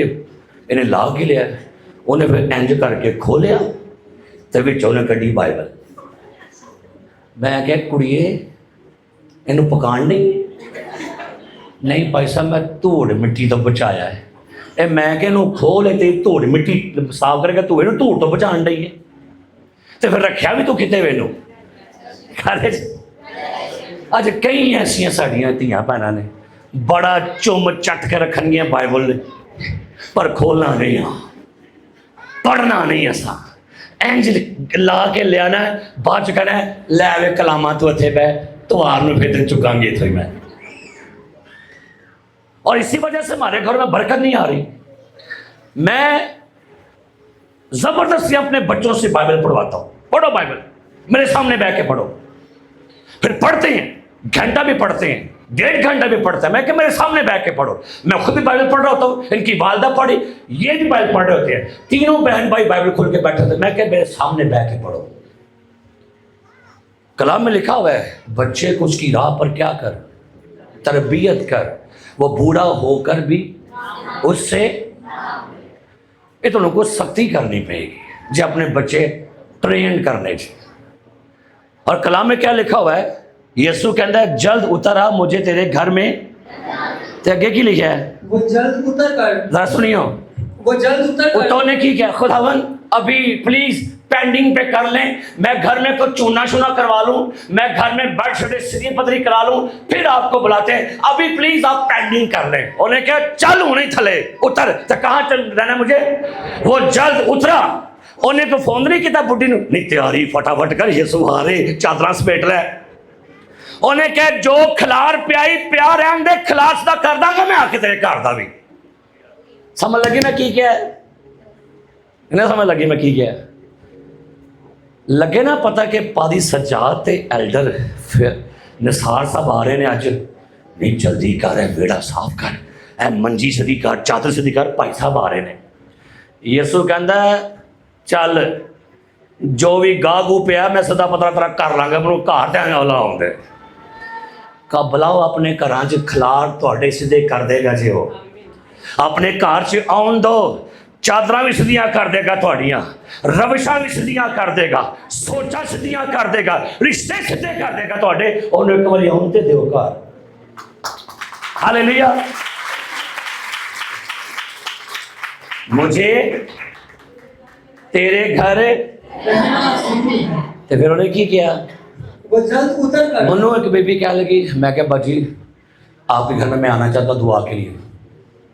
انہیں لا کے لیا انہیں پھر انج کر کے کھولیا تو بچوں نے کڈی بائبل میں کیا کڑیے انہوں پکان نہیں بھائی صاحب میں دھوڑ مٹی تو بچایا ہے اے میں کہ انہوں کھولے تے دھوڑ مٹی صاف کر کے تو انہوں دھوڑ تو بچان رہی ہے تو پھر رکھیا بھی تو کتے ہوئے انہوں گھر اج کئی ایسیاں ساڑیاں تیاں پہنا نے بڑا چم چٹ کے رکھنگیاں بائبل نے پر کھولنا نہیں پڑھنا نہیں ایسا اینج لا کے لے آنا ہے بعد چکنا ہے لے آوے کلامات تو اتھے پہ تو آرنو پھر چکاں گے تھوئی میں اور اسی وجہ سے ہمارے گھر میں برکت نہیں آ رہی میں زبردستی اپنے بچوں سے بائبل پڑھواتا ہوں پڑھو بائبل میرے سامنے بیٹھ کے پڑھو پھر پڑھتے ہیں گھنٹہ بھی پڑھتے ہیں 1.5 گھنٹہ بھی پڑھتا ہے میں کہ میرے سامنے بیٹھ کے پڑھو میں خود بھی بائبل پڑھ رہا ہوتا ہوں ان کی والدہ پڑھی یہ بھی بائبل پڑھ رہے ہوتے ہیں تینوں بہن بھائی بائبل کھول کے بیٹھے ہوتے ہیں میں کہ میرے سامنے بیٹھ کے پڑھو کلام میں لکھا ہوا ہے بچے کو اس کی راہ پر کیا کر تربیت کر وہ بوڑھا ہو کر بھی اس سے یہ تو لوگوں کو سختی کرنی پڑے گی جو اپنے بچے ٹرین کرنے چاہیے اور کلام میں کیا لکھا ہوا ہے یسوع کہتا ہے جلد اتر آ مجھے تیرے گھر میں تے اگے کی لکھا ہے وہ جلد اتر کر ذرا سنیو وہ جلد اتر کر اتوں نے کی کیا خداون ابھی پلیز پینڈنگ پہ کر لیں میں گھر میں کچھ چونا شونا کروا لوں میں گھر میں بیڈ شیٹ سری پتری کرا لوں پھر آپ کو بلاتے ہیں ابھی پلیز آپ پینڈنگ کر لیں انہیں کہا چل ہونے تھلے اتر تو کہاں چل رہنا مجھے وہ جلد اترا انہیں تو فون نہیں کیتا بڈی نو نہیں تیاری فٹافٹ کر یسوع آ رہے چادراں سمیٹ لے انہیں کہا جو کھلار پیائی پیا رہن دے خلاص دا کر دا گا میں آ کے تیرے کر دا بھی سمجھ لگی میں کی کیا ہے انہیں سمجھ لگی میں کی کیا ہے لگے نا پتہ کہ پادی سجاد تے ایلڈر نثار صاحب آ رہے نے آج نہیں جلدی کر ہے ویڑا صاف کر اے منجی صدی کر چادر صدی کر بھائی صاحب آ رہے نے یسوع کہندا چل جو بھی گاہ گو پیا میں سدا پتہ ترا کر لاں گا منوں گھر تے اولا آوندے کا بلاؤ اپنے گھراں چ کھلار تواڈے سیدھے کر دے گا جی وہ اپنے گھر چ آن دو چادراں بھی سدیاں کر دے گا تواڈیاں روشاں بھی سدیاں کر دے گا سوچاں سدیاں کر دے گا رشتے سدھے کر دے گا تواڈے اونوں ایک واری آن تے دیو گھر ہاللیلویا مجھے تیرے گھر تے پھر انہیں کی کیا وہ جلد اتر کر منو ایک بی بی کہہ لگی میں کہ باجی آپ کے گھر میں آنا چاہتا دعا کے لیے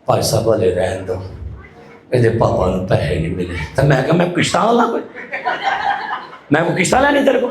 بھائی صاحب والے رہن دو یہ پاپا نے پیسے نہیں ملے تو میں کہا میں قسطاں لا کوئی میں کو قسطاں لینی تیرے کو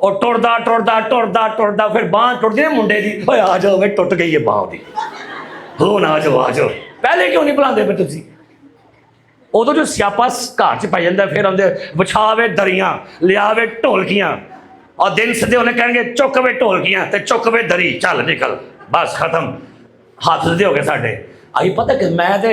ਉਹ ਟੁਰਦਾ ਟੁਰਦਾ ਟੁਰਦਾ ਟੁਰਦਾ ਫਿਰ ਬਾਂਹ ਟੁੱਟਦੀ ਨਾ ਮੁੰਡੇ ਦੀ। ਓਏ ਆ ਜਾਓ ਵੇ ਟੁੱਟ ਗਈ ਹੈ ਬਾਂਹ ਉਹਦੀ ਹੁਣ ਆ ਜਾਓ ਪਹਿਲੇ ਕਿਉਂ ਨਹੀਂ ਬੁਲਾਉਂਦੇ ਫਿਰ ਤੁਸੀਂ। ਉਦੋਂ ਜੋ ਸਿਆਪਾ ਘਰ 'ਚ ਪੈ ਜਾਂਦਾ ਫਿਰ ਆਉਂਦੇ ਵਿਛਾਵੇ ਦਰੀਆਂ ਲਿਆਵੇ ਢੋਲਕੀਆਂ ਔਰ ਦਿਨ ਸਿੱਧੇ ਉਹਨੇ ਕਹਿਣਗੇ ਚੁੱਕ ਵੇ ਢੋਲਕੀਆਂ ਤੇ ਚੁੱਕ ਵੇ ਦਰੀ ਚੱਲ ਨਿਕਲ ਬਸ ਖਤਮ। ਹੱਥ ਸਿੱਧੇ ਹੋ ਗਏ ਸਾਡੇ। ਆਈ ਪਤਾ ਕਿ ਮੈਂ ਤੇ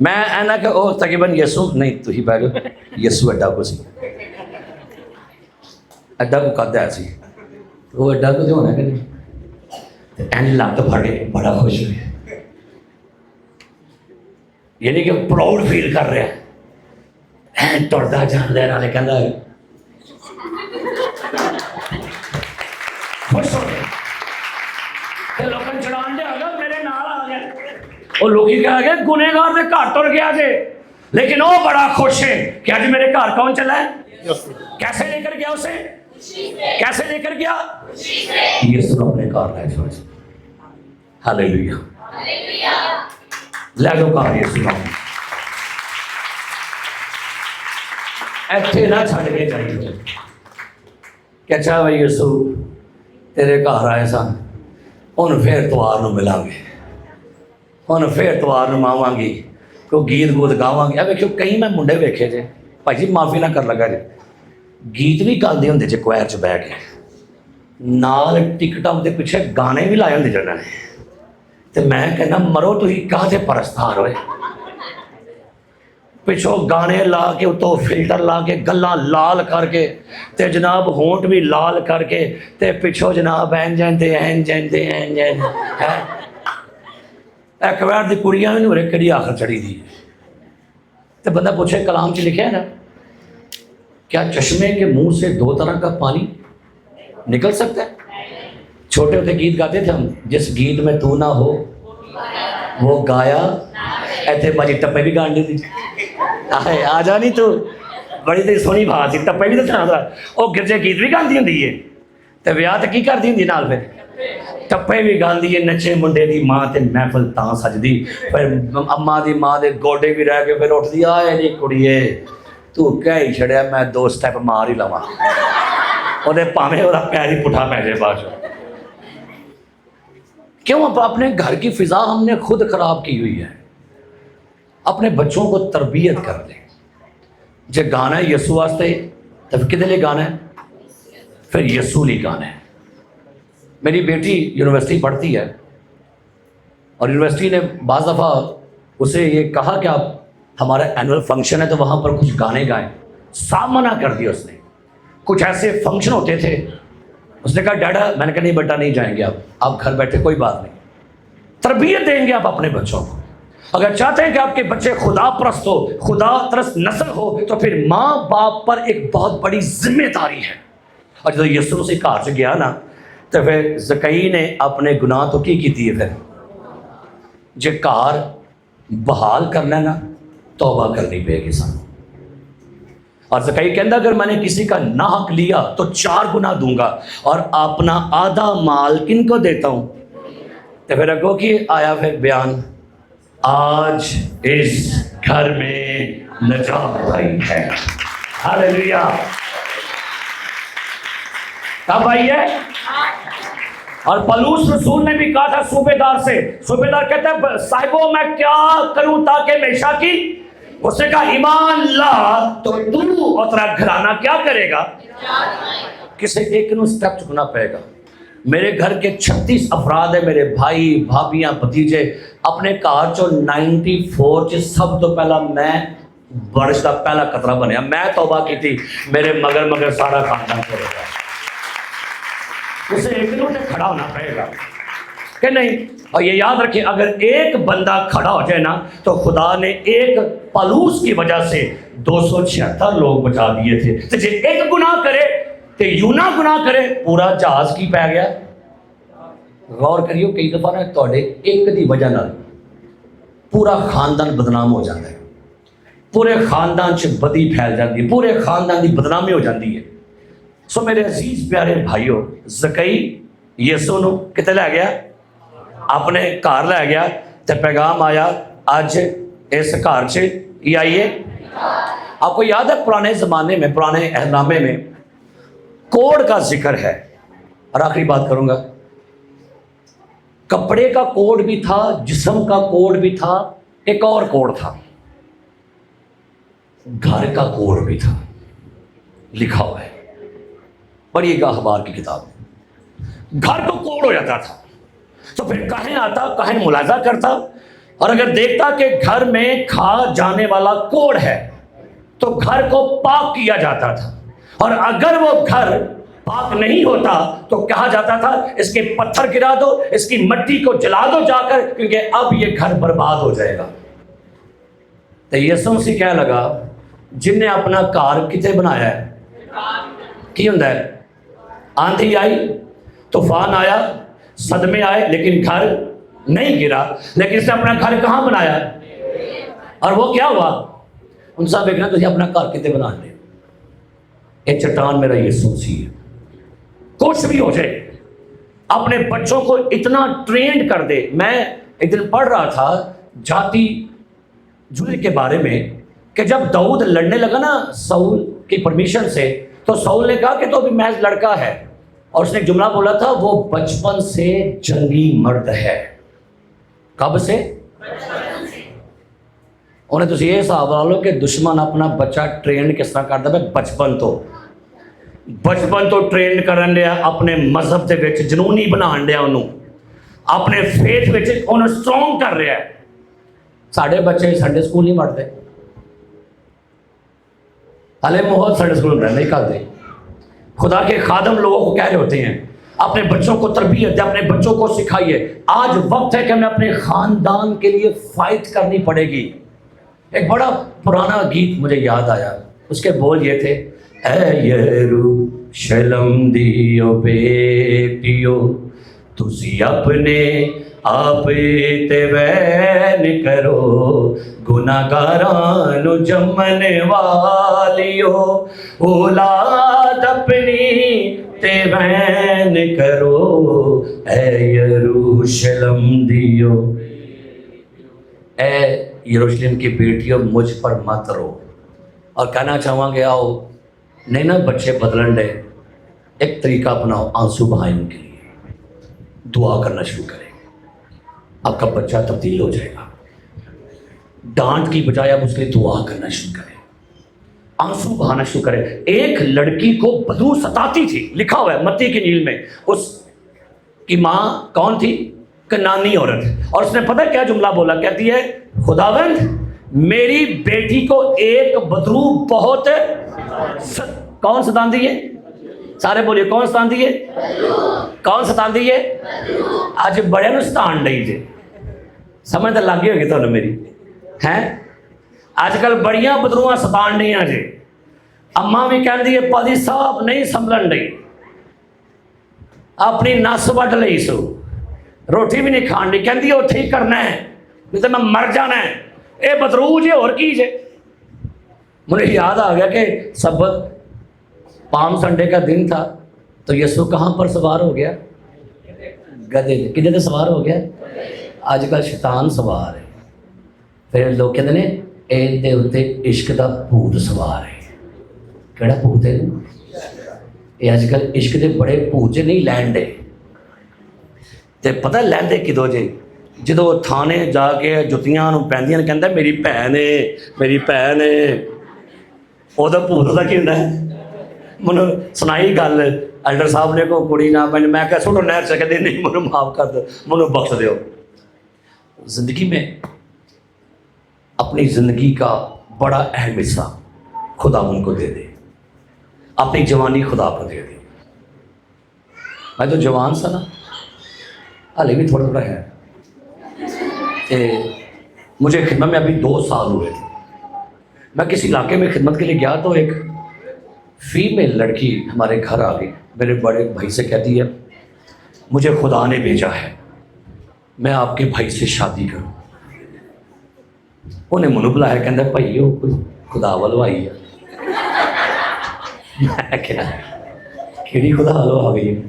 میں اینا کہ او تقریباً یسو نہیں تو ہی بیٹھو یسو اڈا کو سی اڈا کو کہتا ہے سی وہ اڈا کو تو ہونا کہ نہیں اینڈ لگ پڑے بڑا خوش ہوئے یعنی کہ پراؤڈ فیل کر رہے ہیں اینڈ ٹردا جان دے والے کہندا ہے خوش ہو گئے کہ لوکاں چڑھان دے اگر میرے نال آ گئے وہ لوگ کہہ گئے گنہگار سے گھر ٹر گیا جے لیکن وہ بڑا خوش ہے کہ آج میرے گھر کون چلا ہے کیسے لے کر گیا اسے کیسے لے کر گیا یسوع نے اپنے گھر لے جاؤ ہاللیلویا لے جاؤ گھر یسوع ایتھے نہ چھڈ کے جائیے کہ اچھا بھائی یسوع تیرے گھر آئے سن ہن پھر اتوار نوں ملاں گے ہن پھر اتوار نوں آواں گی کوئی گیت گوت گاواں گے ویکھو کئی میں منڈے ویکھے جے بھائی جی معافی نہ کر لگا جے گیت بھی گاندے ہوندے جے کوائر چ بیٹھ کے نال ٹکٹاں دے پیچھے گانے بھی لائے ہوندے جنہاں نے تے میں کہنا مرو تسی کاہدے پرستار ہوئے پچھوں گانے لا کے اتوں فلٹر لا کے گلاں لال کر کے تے جناب ہونٹ بھی لال کر کے تے پچھوں جناب این جائندے ہے ایکوائر دی کڑیاں بھی نورے کڑی آخر چڑھی دی تو بندہ پوچھے کلام چ لکھا ہے نا کیا چشمے کے منہ سے دو طرح کا پانی نکل سکتا ہے چھوٹے ہوتے گیت گاتے تھے ہم جس گیت میں تو نہ ہو وہ گایا ایتھے باجی ٹپے بھی گان دی تھی آ جا نہیں تو بڑی تے سونی بات سی ٹپے بھی تو سنا وہ گرجے گیت بھی گاندی ہوندی ہے تے ویاہ تے کی کردی ہوندی نال پھر ٹپے بھی گاندی ہے نچے منڈے دی ماں تے محفل تاں سجدی پھر اماں دی ماں دے گوڈے بھی رہ کے پھر اٹھ دی آئے نہیں کڑیے تو کہہ ہی چھڑیا میں 2 سٹیپ مار ہی لواں وہ دے پاویں وہ پیر ہی پٹھا پہ جائے بعد کیوں اپنے گھر کی فضا ہم نے خود خراب کی ہوئی ہے اپنے بچوں کو تربیت کر لیں جے گانا ہے یسوع واسطے تو کدے لئے گانا ہے پھر یسوع لیے گانا ہے میری بیٹی یونیورسٹی پڑھتی ہے اور یونیورسٹی نے بعض دفعہ اسے یہ کہا کہ آپ ہمارا اینول فنکشن ہے تو وہاں پر کچھ گانے گائیں صاف منع کر دیا اس نے کچھ ایسے فنکشن ہوتے تھے اس نے کہا ڈیڈا میں نے کہا نہیں بیٹا نہیں جائیں گے آپ گھر بیٹھے کوئی بات نہیں تربیت دیں گے آپ اپنے بچوں کو اگر چاہتے ہیں کہ آپ کے بچے خدا پرست ہو خدا پرست نسل ہو تو پھر ماں باپ پر ایک بہت بڑی ذمہ داری ہے اور جب یسوع سے گھر سے گیا نا تو پھر زکئی نے اپنے گناہ تو کی ہے پھر جے گھر بحال کرنا ہے نا توبہ کرنی پے گی سانو اور زکئی کہندا اگر میں نے کسی کا ناحق لیا تو 4 گنا دوں گا اور اپنا آدھا مال کن کو دیتا ہوں تو پھر اگو کی آیا پھر بیان آج اس گھر میں نجات آئی ہے ہاللیلویا کب آئی ہے اور پلوس رسول نے بھی کہا تھا صوبیدار سے صوبیدار کہتا ہے صاحبوں میں کیا کروں تاکہ ہمیشہ کی اس نے کہا ایمان لا تو اور تیرا گھرانہ کیا کرے گا کسی ایک نو سٹیپ چکنا پڑے گا میرے گھر کے 36 افراد ہیں میرے بھائی بھابیاں بھتیجے اپنے گھر چو 94 سب تو پہلا میں بارش کا پہلا قطرہ بنیا میں توبہ کی تھی میرے مگر سارا خاندان کرے گا اسے ایک نو نے کھڑا ہونا پڑے گا کہ نہیں اور یہ یاد رکھیں اگر ایک بندہ کھڑا ہو جائے نا تو خدا نے ایک پلوس کی وجہ سے 276 لوگ بچا دیے تھے تو جے ایک گناہ کرے تو یونا گناہ کرے پورا جہاز کی پہ گیا غور کریو کئی دفعہ نا توڑے ایک دی وجہ نہ پورا خاندان بدنام ہو جاتا ہے پورے خاندان سے بدی پھیل جاتی ہے پورے خاندان دی بدنامی ہو جاتی ہے سو میرے عزیز پیارے بھائیو زکئی یسوع نو کتے لے گیا اپنے گھر لے گیا تے پیغام آیا آج اس گھر سے کی آئیے آپ کو یاد ہے پرانے زمانے میں پرانے اہلنامے میں کوڑ کا ذکر ہے اور آخری بات کروں گا کپڑے کا کوڈ بھی تھا جسم کا کوڈ بھی تھا ایک اور کوڈ تھا گھر کا کوڈ بھی تھا لکھا ہوا ہے پڑھیے گا اخبار کی کتاب گھر کو کوڑ ہو جاتا تھا تو پھر کہیں آتا کہیں ملاحظہ کرتا اور اگر دیکھتا کہ گھر میں کھا جانے والا کوڑ ہے تو گھر کو پاک کیا جاتا تھا، اور اگر وہ گھر پاک نہیں ہوتا تو کہا جاتا تھا اس کے پتھر گرا دو، اس کی مٹی کو جلا دو جا کر، کیونکہ اب یہ گھر برباد ہو جائے گا۔ تو یسوع مسیح کہہ لگا جن نے اپنا گھر کتے بنایا ہے کی ہوندا ہے؟ آندھی آئی، طوفان آیا، صدمے آئے، لیکن گھر نہیں گرا۔ لیکن اس نے اپنا گھر کہاں بنایا؟ اور وہ کیا ہوا؟ ان صاحب ایک نا تجھے اپنا گھر کتے بنا لے، ایک چٹان میرا یسوع مسیح ہے۔ کچھ بھی ہو جائے اپنے بچوں کو اتنا ٹرینڈ کر دے۔ میں ایک دن پڑھ رہا تھا جاتی جلے کے بارے میں کہ جب داؤد لڑنے لگا نا ساؤل کی پرمیشن سے، تو ساؤل نے کہا کہ تو ابھی محض لڑکا ہے، اور اس نے ایک جملہ بولا تھا وہ بچپن سے جنگی مرد ہے۔ کب سے؟ انہیں تو یہ حساب لا لو کہ دشمن اپنا بچہ ٹرینڈ کس طرح کرتا ہے؟ بچپن تو ٹرینڈ کرن لیا اپنے مذہب دے وچ، جنونی بنان لیا انہوں، اپنے فیتھ وچ انہوں سٹرونگ کر رہا ہے۔ ساڑھے بچے سنڈے سکول نہیں پڑھتے، ہلے بہت سنڈے سکول نہیں کرتے۔ خدا کے خادم لوگوں کو کہہ رہے ہوتے ہیں اپنے بچوں کو تربیت دے، اپنے بچوں کو سکھائیے۔ آج وقت ہے کہ ہمیں اپنے خاندان کے لیے فائٹ کرنی پڑے گی۔ ایک بڑا پرانا گیت مجھے یاد آیا، اس کے بول یہ تھے، اے یروشلم دیو بیٹیو تسی اپنے آپ تے وین کرو، گناہگاراں نو جمن والیو، اولاد اپنی تے وین کرو، اے یروشلم دیو، اے یروشلم کی بیٹیوں مجھ پر مت رو۔ اور کہنا چاہوں گے آؤ نہیں نا بچے بدلن دے، ایک طریقہ اپناؤ، آنسو بہائیں ان کے لیے، دعا کرنا شروع کریں، آپ کا بچہ تبدیل ہو جائے گا۔ ڈانٹ کی بجائے آپ اس کے لیے دعا کرنا شروع کریں، آنسو بہانا شروع کریں۔ ایک لڑکی کو بدبو ستاتی تھی، لکھا ہوا ہے متی کی انجیل میں، اس کی ماں کون تھی؟ کنانی عورت، اور اس نے پتہ کیا جملہ بولا؟ کہتی ہے خداوند میری بیٹی کو ایک بدرو بہت کون ستاندی ہے؟ سارے بولیے کون ستاندی ہے؟ کون ستاندی ہے؟ آج بڑے نو ستان ڈئی جے، سمجھ تو لگ گئی ہوگی تمہیں میری ہیں؟ آج کل بڑیاں بدروواں ستان ڈیاں جے، اماں بھی کہہ دی ہے پادی صاحب نہیں سنبھلن ڈئی، اپنی نس وڈ لئی سو، روٹی بھی نہیں کھان ڈی، کہہ دی اتھے ہی کرنا ہے نہیں تو میں مر جانا ہے۔ اے بدرو جے اور کی جے؟ مجھے یاد آ گیا کہ سبت پام سنڈے کا دن تھا، تو یسوع کہاں پر سوار ہو گیا؟ گدے دے۔ کدے تے سوار ہو گیا؟ آج کل شیطان سوار ہے، پھر لوگ کہتے ہیں اے دے اتے عشق دا بھوت سوار ہے۔ کیڑا بھوت ہے؟ یہ آج کل عشق دے بڑے بھوت جے نہیں لین دے، تے پتہ لیندے کدو جے؟ جدو تھانے جا کے جتیاں پہندیاں کہندا میری بھین ہے میری بھین ہے، وہ تو بھوت دا کی ہوندا ہے؟ منو سنائی گل ایلڈر صاحب نے کو کڑی نہ پہن، میں کہا سوٹو نہر سے، کہتے نہیں منو معاف کر دو، منو بخش دیو۔ زندگی میں اپنی زندگی کا بڑا اہم حصہ خدا ان کو دے دے، اپنی جوانی خدا کو دے دے۔ میں تو جوان سا نا، حالے بھی تھوڑا تھوڑا ہے، مجھے خدمت میں ابھی 2 سال ہوئے تھے۔ میں کسی علاقے میں خدمت کے لیے گیا تو ایک فیمیل لڑکی ہمارے گھر آ گئی، میرے بڑے بھائی سے کہتی ہے مجھے خدا نے بھیجا ہے میں آپ کے بھائی سے شادی کروں۔ انہیں منو بلایا، کہندا بھائی وہ کوئی خدا والو آئی ہے۔ میں کیا کیڑی خدا والو آ گئی؟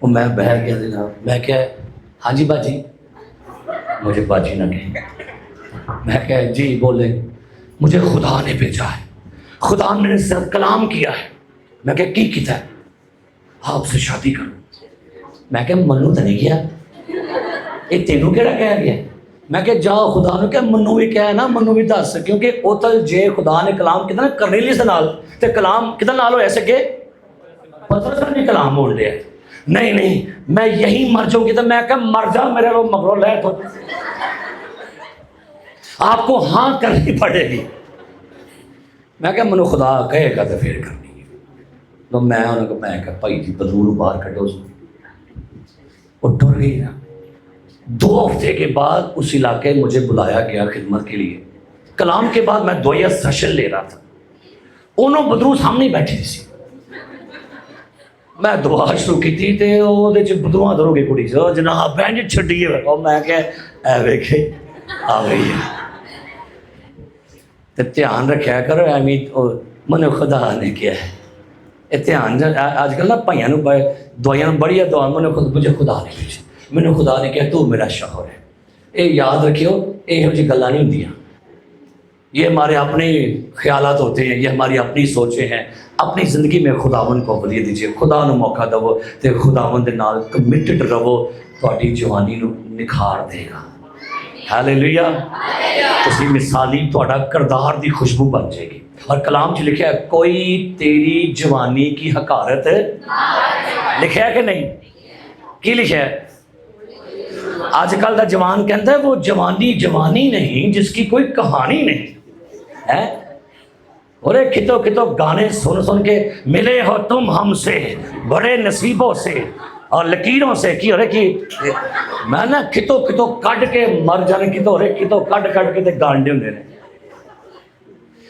وہ میں بہ گیا جناب، میں کیا ہاں جی باجی، مجھے باجی نہ کہیں، میں کہا جی بولے، مجھے خدا نے بھیجا ہے، خدا نے میرے ساتھ کلام کیا ہے۔ میں کہا کی کیتا ہے؟ آپ سے شادی کروں۔ میں کہا منو تو نہیں کیا، یہ تینوں کہڑا کہہ گیا؟ میں کہا جا خدا نے کہا منو بھی کہا نا، منو بھی دس، کیونکہ اوتل جے خدا نے کلام کتنا کرنیلیس نال تے کلام کتنا نال ہو ایسے کہ پترس نے بھی کلام بول لیا۔ نہیں میں یہی مر جاؤں گی، تو میں کہا مر جا میرے وہ مگروں لے تو آپ کو ہاں کرنی پڑے گی. میں کہ منو خدا کہے گا تو پھر کرنی ہے. تو میں انہوں کو میں کہ بھائی جی بدرو باہر کڈو. وہ ڈر گئی نا. 2 ہفتے کے بعد اس علاقے مجھے بلایا گیا خدمت کے لیے. کلام کے بعد میں دویا سیشن لے رہا تھا. انہوں بدرو سامنے بیٹھی سی. میں دعا شروع کی تھی تے وہ بدرواں درو گئی کڑی سے جناب بہن جی چھڈیے. اور میں کہ اے ویکھے آ گئی ہے. تے دھیان رکھیا کرو ایویں من خدا نے کیا ہے. یہ دھیان اج کل نا بھائیاں نوں دوائیاں بڑی دعا مجھے خدا نے بھیجی. مینوں خدا نے کہا تو میرا شوہر ہے. یہ یاد رکھیو یہو جی گلاں نہیں ہوندیاں. یہ ہمارے اپنے خیالات ہوتے ہیں, یہ ہماری اپنی سوچیں ہیں. اپنی زندگی میں خداوند کو اولویت دیجیے, خدا نو موقع دو تے خداوند دے نال کمیٹڈ رہو. تہاڈی جوانی نو نکھار دے گا. ہالےلویا. تسی مثالی تہاڈا کردار دی خوشبو بن جائے گی. اور کلام چ لکھا ہے کوئی تیری جوانی کی حقارت لکھا ہے کہ نہیں؟ کی لکھا ہے؟ آج کل دا جوان کہتا ہے وہ جوانی جوانی نہیں جس کی کوئی کہانی نہیں ہے. اور کتوں کتوں گانے سن سن کے ملے ہو تم ہم سے بڑے نصیبوں سے اور لکیروں سے کی ہو رہے کی میں نا کتوں کتوں کڈ کے مر جانے کتوں ہو رہے کتوں کڈ کڈ کے تے گانڈے ہوندے نے.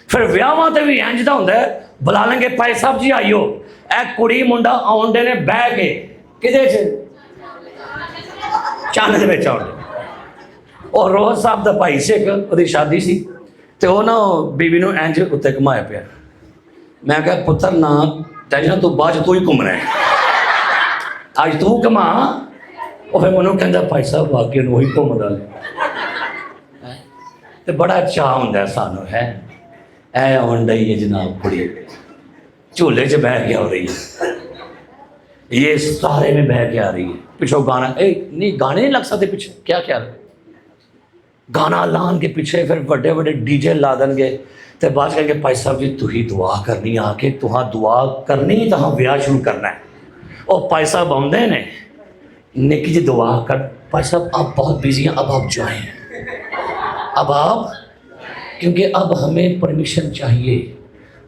پھر ویاواں تے بھی انج دا ہوندا ہے بلا لیں گے پائی صاحب جی آئیو اے کڑی منڈا آن دے نے بہ کے کدے چ چاند دے وچ آن دے. اور روز صاحب دا بھائی سی ایک اودی شادی سی تے وہ نا بیوی نو انج اتنے گھمایا پیا. میں کہا پتر نہ ٹینشن تو بعد تو ہی گھومنا ہے اج تو گھما. وہ پھر منو کہندا بھائی صاحب واقعی نو ہی گھومدا تے بڑا چاہ ہوندا ہے سانو ہے. اے آن ڈئی ہے جناب کڑی جھولے چ بہ کے آ رہی ہے. یہ سارے میں بہ کے آ رہی ہے. پچھو گانا نہیں گانے نہیں لگ سکتے پیچھے کیا خیال ہے. گانا لان کے پیچھے پھر بڑے بڑے ڈی جے لا دیں گے تو بعد کہیں گے بھائی صاحب جی تو ہی دعا کرنی آ کے تہاں دعا کرنی تہاں ویاہ شروع کرنا ہے. اور بھائی صاحب آمدے نے نکی جی دعا کر بھائی صاحب آپ بہت بیزی ہیں اب آپ جائیں. اب آپ کیونکہ اب ہمیں پرمیشن چاہیے.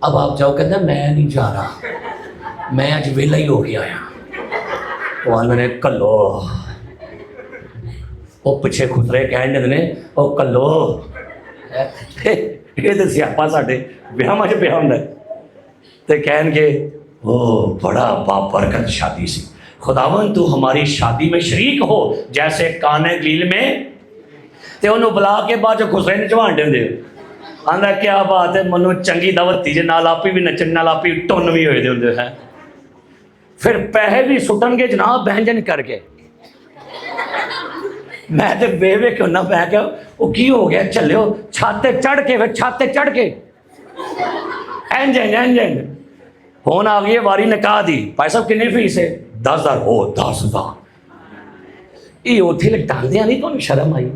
اب آپ جاؤ کہتے ہیں میں نہیں جا رہا میں آج ویلا ہی ہو کے آیا. وہ میں نے کلو وہ پیچھے خسرے کہنے نے وہ کلو یہ تو سیاپا ساڈے بیاہ چ پیا ہوں تو کہن گے وہ بڑا بابرکت شادی سی. خداون تو ہماری شادی میں شریک ہو جیسے کانے گلیل میں. تے انہوں بلا کے بعد جو خسرے نے چوان دے آندا کیا بات ہے منو چنگی دعوت دیجیے نال آپی بھی نچن نال آپی ٹن بھی ہوئے دے ہوندے ہیں. پھر پیسے بھی سٹن گے جناب بہنجن کر کے. میں تو بے بے کیوں نہ پہ کہ وہ کی ہو گیا چلے ہو چھاتے چڑھ کے پھر چھاتے چڑھ کے اینج فون آ گئی واری نکاح دی. بھائی صاحب کتنی فیس ہے 10,000 ہو 10,000 یہ اتنے لٹاندیاں نہیں تو شرم آئی.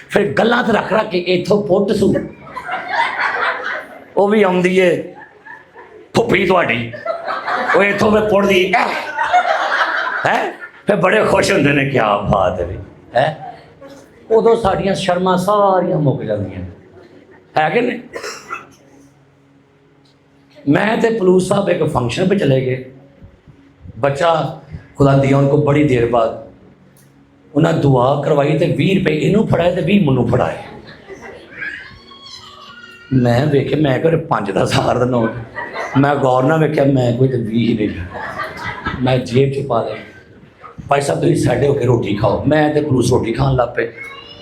پھر گلاں تے رکھ رکھ کے اتوں پٹ سو وہ بھی آمدی ہے پھپھی تہاڈی وہ اتوں میں پڑ دی ہے. پھر بڑے خوش ہوندے نے کیا بات ہے ادو ساڈیاں شرماں ساریاں مک جاندیاں ہے کہ نہیں. میں تے پلوس صاحب ایک فنکشن پہ چلے گئے. بچہ خدا دیا ان کو بڑی دیر بعد انہیں دعا کروائی تے 20 روپے انہوں پھڑائے تے 20 منوں پھڑائے. میں ویکھے میں کہ 5-10 ہزار نوٹ میں غور نہ ویکھیا میں کوئی 20 نہیں میں جیب چ پا لے. بھائی صاحب تھی سیڈے ہو کے روٹی کھاؤ. میں تے پلوس روٹی کھان لگ پے.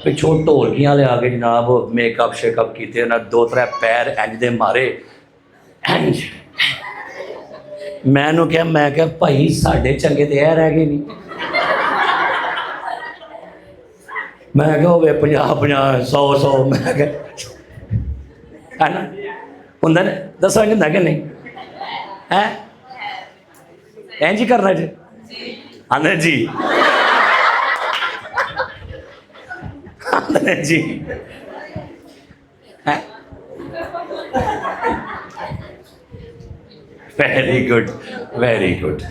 پچھوں ڈھولکیاں لے آ کے جناب میک اپ شیک اپ کیتے انہیں 2-3 پیر انج دے مارے انج. میں کیا میں کہ بھائی ساڈے چنگے تے اے رہ گئے نہیں. میں کہ ہوئے 50-50 100 میں کہ ہے نا ہوں نا دسو انج ہوں کہ نہیں ہے انج ہی کرنا جی آدھے جی آدھے جی ویری گڈ ویری گڈ.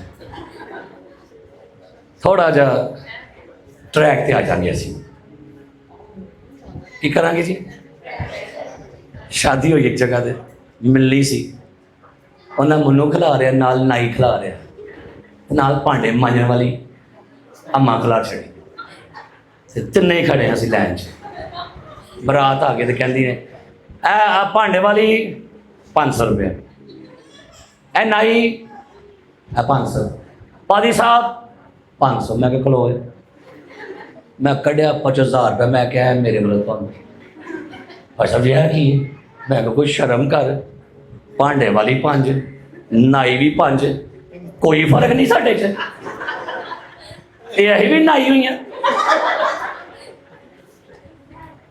تھوڑا جا ٹریک تے آ جانے اسی. ਕੀ ਕਰਾਂਗੇ ਜੀ? ਸ਼ਾਦੀ ਹੋਈ ਇੱਕ ਜਗ੍ਹਾ ਤੇ, ਮਿਲਣੀ ਸੀ, ਉਹਨਾਂ ਮੈਨੂੰ ਖਿਲਾ ਰਿਹਾ, ਨਾਲ ਨਾਈ ਖਿਲਾ ਰਿਹਾ, ਨਾਲ ਭਾਂਡੇ ਮਾਂਜਣ ਵਾਲੀ ਅੰਮਾ ਖਿਲਾ ਛੜੀ, ਤੇ ਤਿੰਨੇ ਹੀ ਖੜੇ ਹਾਂ ਅਸੀਂ ਲਾਈਨ 'ਚ। ਬਰਾਤ ਆ ਗਈ ਤੇ ਕਹਿੰਦੀ ਨੇ ਇਹ ਭਾਂਡੇ ਵਾਲੀ 500 ਰੁਪਏ, ਇਹ ਨਾਈ ਇਹ 500, ਪਾਦੀ ਸਾਹਿਬ 500। ਮੈਂ ਕਿਹਾ ਖਲੋ, ਮੈਂ ਕੱਢਿਆ 5000 ਰੁਪਏ। ਮੈਂ ਕਿਹਾ ਮੇਰੇ ਵੱਲੋਂ ਤੁਹਾਨੂੰ। ਭਾਈ ਸਾਹਿਬ ਜੀ ਇਹ ਕੀ ਹੈ? ਮੈਂ ਕਿਹਾ ਕੋਈ ਸ਼ਰਮ ਕਰ, ਭਾਂਡੇ ਵਾਲੀ 5, ਨਾਈ ਵੀ 5, ਕੋਈ ਫਰਕ ਨਹੀਂ ਸਾਡੇ 'ਚ, ਇਹ ਅਸੀਂ ਵੀ ਨਾਈ ਹੋਈਆਂ।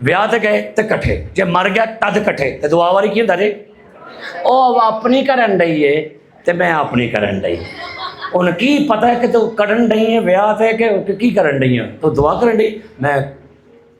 ਵਿਆਹ ਤੇ ਗਏ ਤੇ ਇਕੱਠੇ, ਜੇ ਮਰ ਗਿਆ ਤਦ ਇਕੱਠੇ। ਤੇ ਦੁਆ ਵਾਰੀ ਕੀ ਹੁੰਦਾ ਜੀ, ਉਹ ਆਪਣੀ ਕਰਨ ਡਈ ਏ ਤੇ ਮੈਂ ਆਪਣੀ ਕਰਨ ਡਈ। ਉਹਨੂੰ ਕੀ ਪਤਾ ਕਿ ਤੂੰ ਕਰਨ ਡਈ ਹੈ ਵਿਆਹ ਤੇ ਕਿ ਕੀ ਕਰਨ ਡਈ ਆ, ਤੂੰ ਦੁਆ ਕਰਨ ਡਈ। ਮੈਂ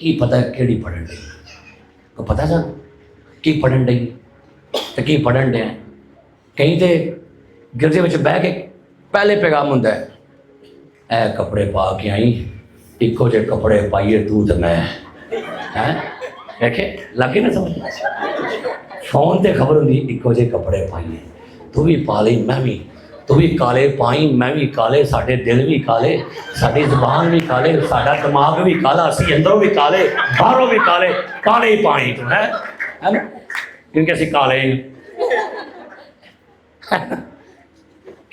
ਕੀ ਪਤਾ ਕਿਹੜੀ ਪੜ੍ਹਨ ਡਈ, ਕੋ ਪਤਾ ਸਾਨੂੰ ਕੀ ਪੜ੍ਹਨ ਡਈ ਤੇ ਕੀ ਪੜ੍ਹਨ ਡਿਆ। ਕਈ ਤੇ ਗਿਰਜੇ ਵਿੱਚ ਬਹਿ ਕੇ ਪਹਿਲੇ ਪੈਗਾਮ ਹੁੰਦਾ ਹੈ, ਇਹ ਕੱਪੜੇ ਪਾ ਕੇ ਆਈ, ਇੱਕੋ ਜਿਹੇ ਕੱਪੜੇ ਪਾਈਏ ਤੂੰ ਤੇ ਮੈਂ, ਹੈ ਵੇਖੇ ਲੱਗੇ ਨਾ ਸਮਝ। ਫੋਨ ਤੇ ਖਬਰ ਹੁੰਦੀ ਇੱਕੋ ਜਿਹੇ ਕੱਪੜੇ ਪਾਈਏ, ਤੂੰ ਵੀ ਪਾ ਲਈ ਮੈਂ ਵੀ, ਤੂੰ ਵੀ ਕਾਲੇ ਪਾਈ ਮੈਂ ਵੀ ਕਾਲੇ, ਸਾਡੇ ਦਿਲ ਵੀ ਕਾਲੇ, ਸਾਡੀ ਜ਼ੁਬਾਨ ਵੀ ਕਾਲੇ, ਸਾਡਾ ਦਿਮਾਗ ਵੀ ਕਾਲਾ, ਅਸੀਂ ਅੰਦਰੋਂ ਵੀ ਕਾਲੇ ਬਾਹਰੋਂ ਵੀ ਕਾਲੇ, ਕਾਲੇ ਹੀ ਪਾਈ ਤੂੰ ਹੈ ਨਾ, ਕਿਉਂਕਿ ਅਸੀਂ ਕਾਲੇ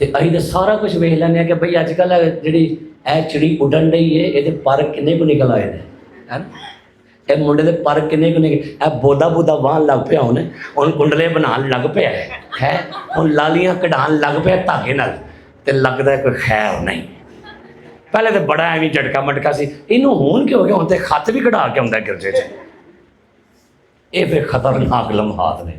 ਤੇ ਅਸੀਂ ਤਾਂ ਸਾਰਾ ਕੁਝ ਵੇਖ ਲੈਂਦੇ ਹਾਂ ਕਿ ਭਈ ਅੱਜ ਕੱਲ੍ਹ ਜਿਹੜੀ ਇਹ ਚਿੜੀ ਉੱਡਣ ਡਈ ਹੈ, ਇਹਦੇ ਪਰ ਕਿੰਨੇ ਕੁ ਨਿਕਲ ਆਏ ਨੇ ਹੈ ਨਾ, ਇਹ ਮੁੰਡੇ ਦੇ ਪਰ ਕਿੰਨੇ ਕੁ ਨਿਕਲ, ਇਹ ਬੋਦਾ ਵਾਹਣ ਲੱਗ ਪਿਆ ਹੁਣ ਕੁੰਡਲੇ ਬਣਾਉਣ ਲੱਗ ਪਿਆ ਹੈ, ਹੁਣ ਲਾਲੀਆਂ ਕਢਾਉਣ ਲੱਗ ਪਿਆ ਧਾਗੇ ਨਾਲ, ਤੇ ਲੱਗਦਾ ਕੋਈ ਖੈਰ ਨਹੀਂ। ਪਹਿਲੇ ਤਾਂ ਬੜਾ ਐਵੇਂ ਝਟਕਾ ਮਟਕਾ ਸੀ, ਇਹਨੂੰ ਹੁਣ ਕੀ ਹੋ ਗਿਆ, ਹੁਣ ਤੇ ਖੱਤ ਵੀ ਕਢਾ ਕੇ ਆਉਂਦਾ ਗਿਰਜੇ 'ਚ। ਇਹ ਫਿਰ ਖਤਰਨਾਕ ਲਮਹਾਤ ਨੇ।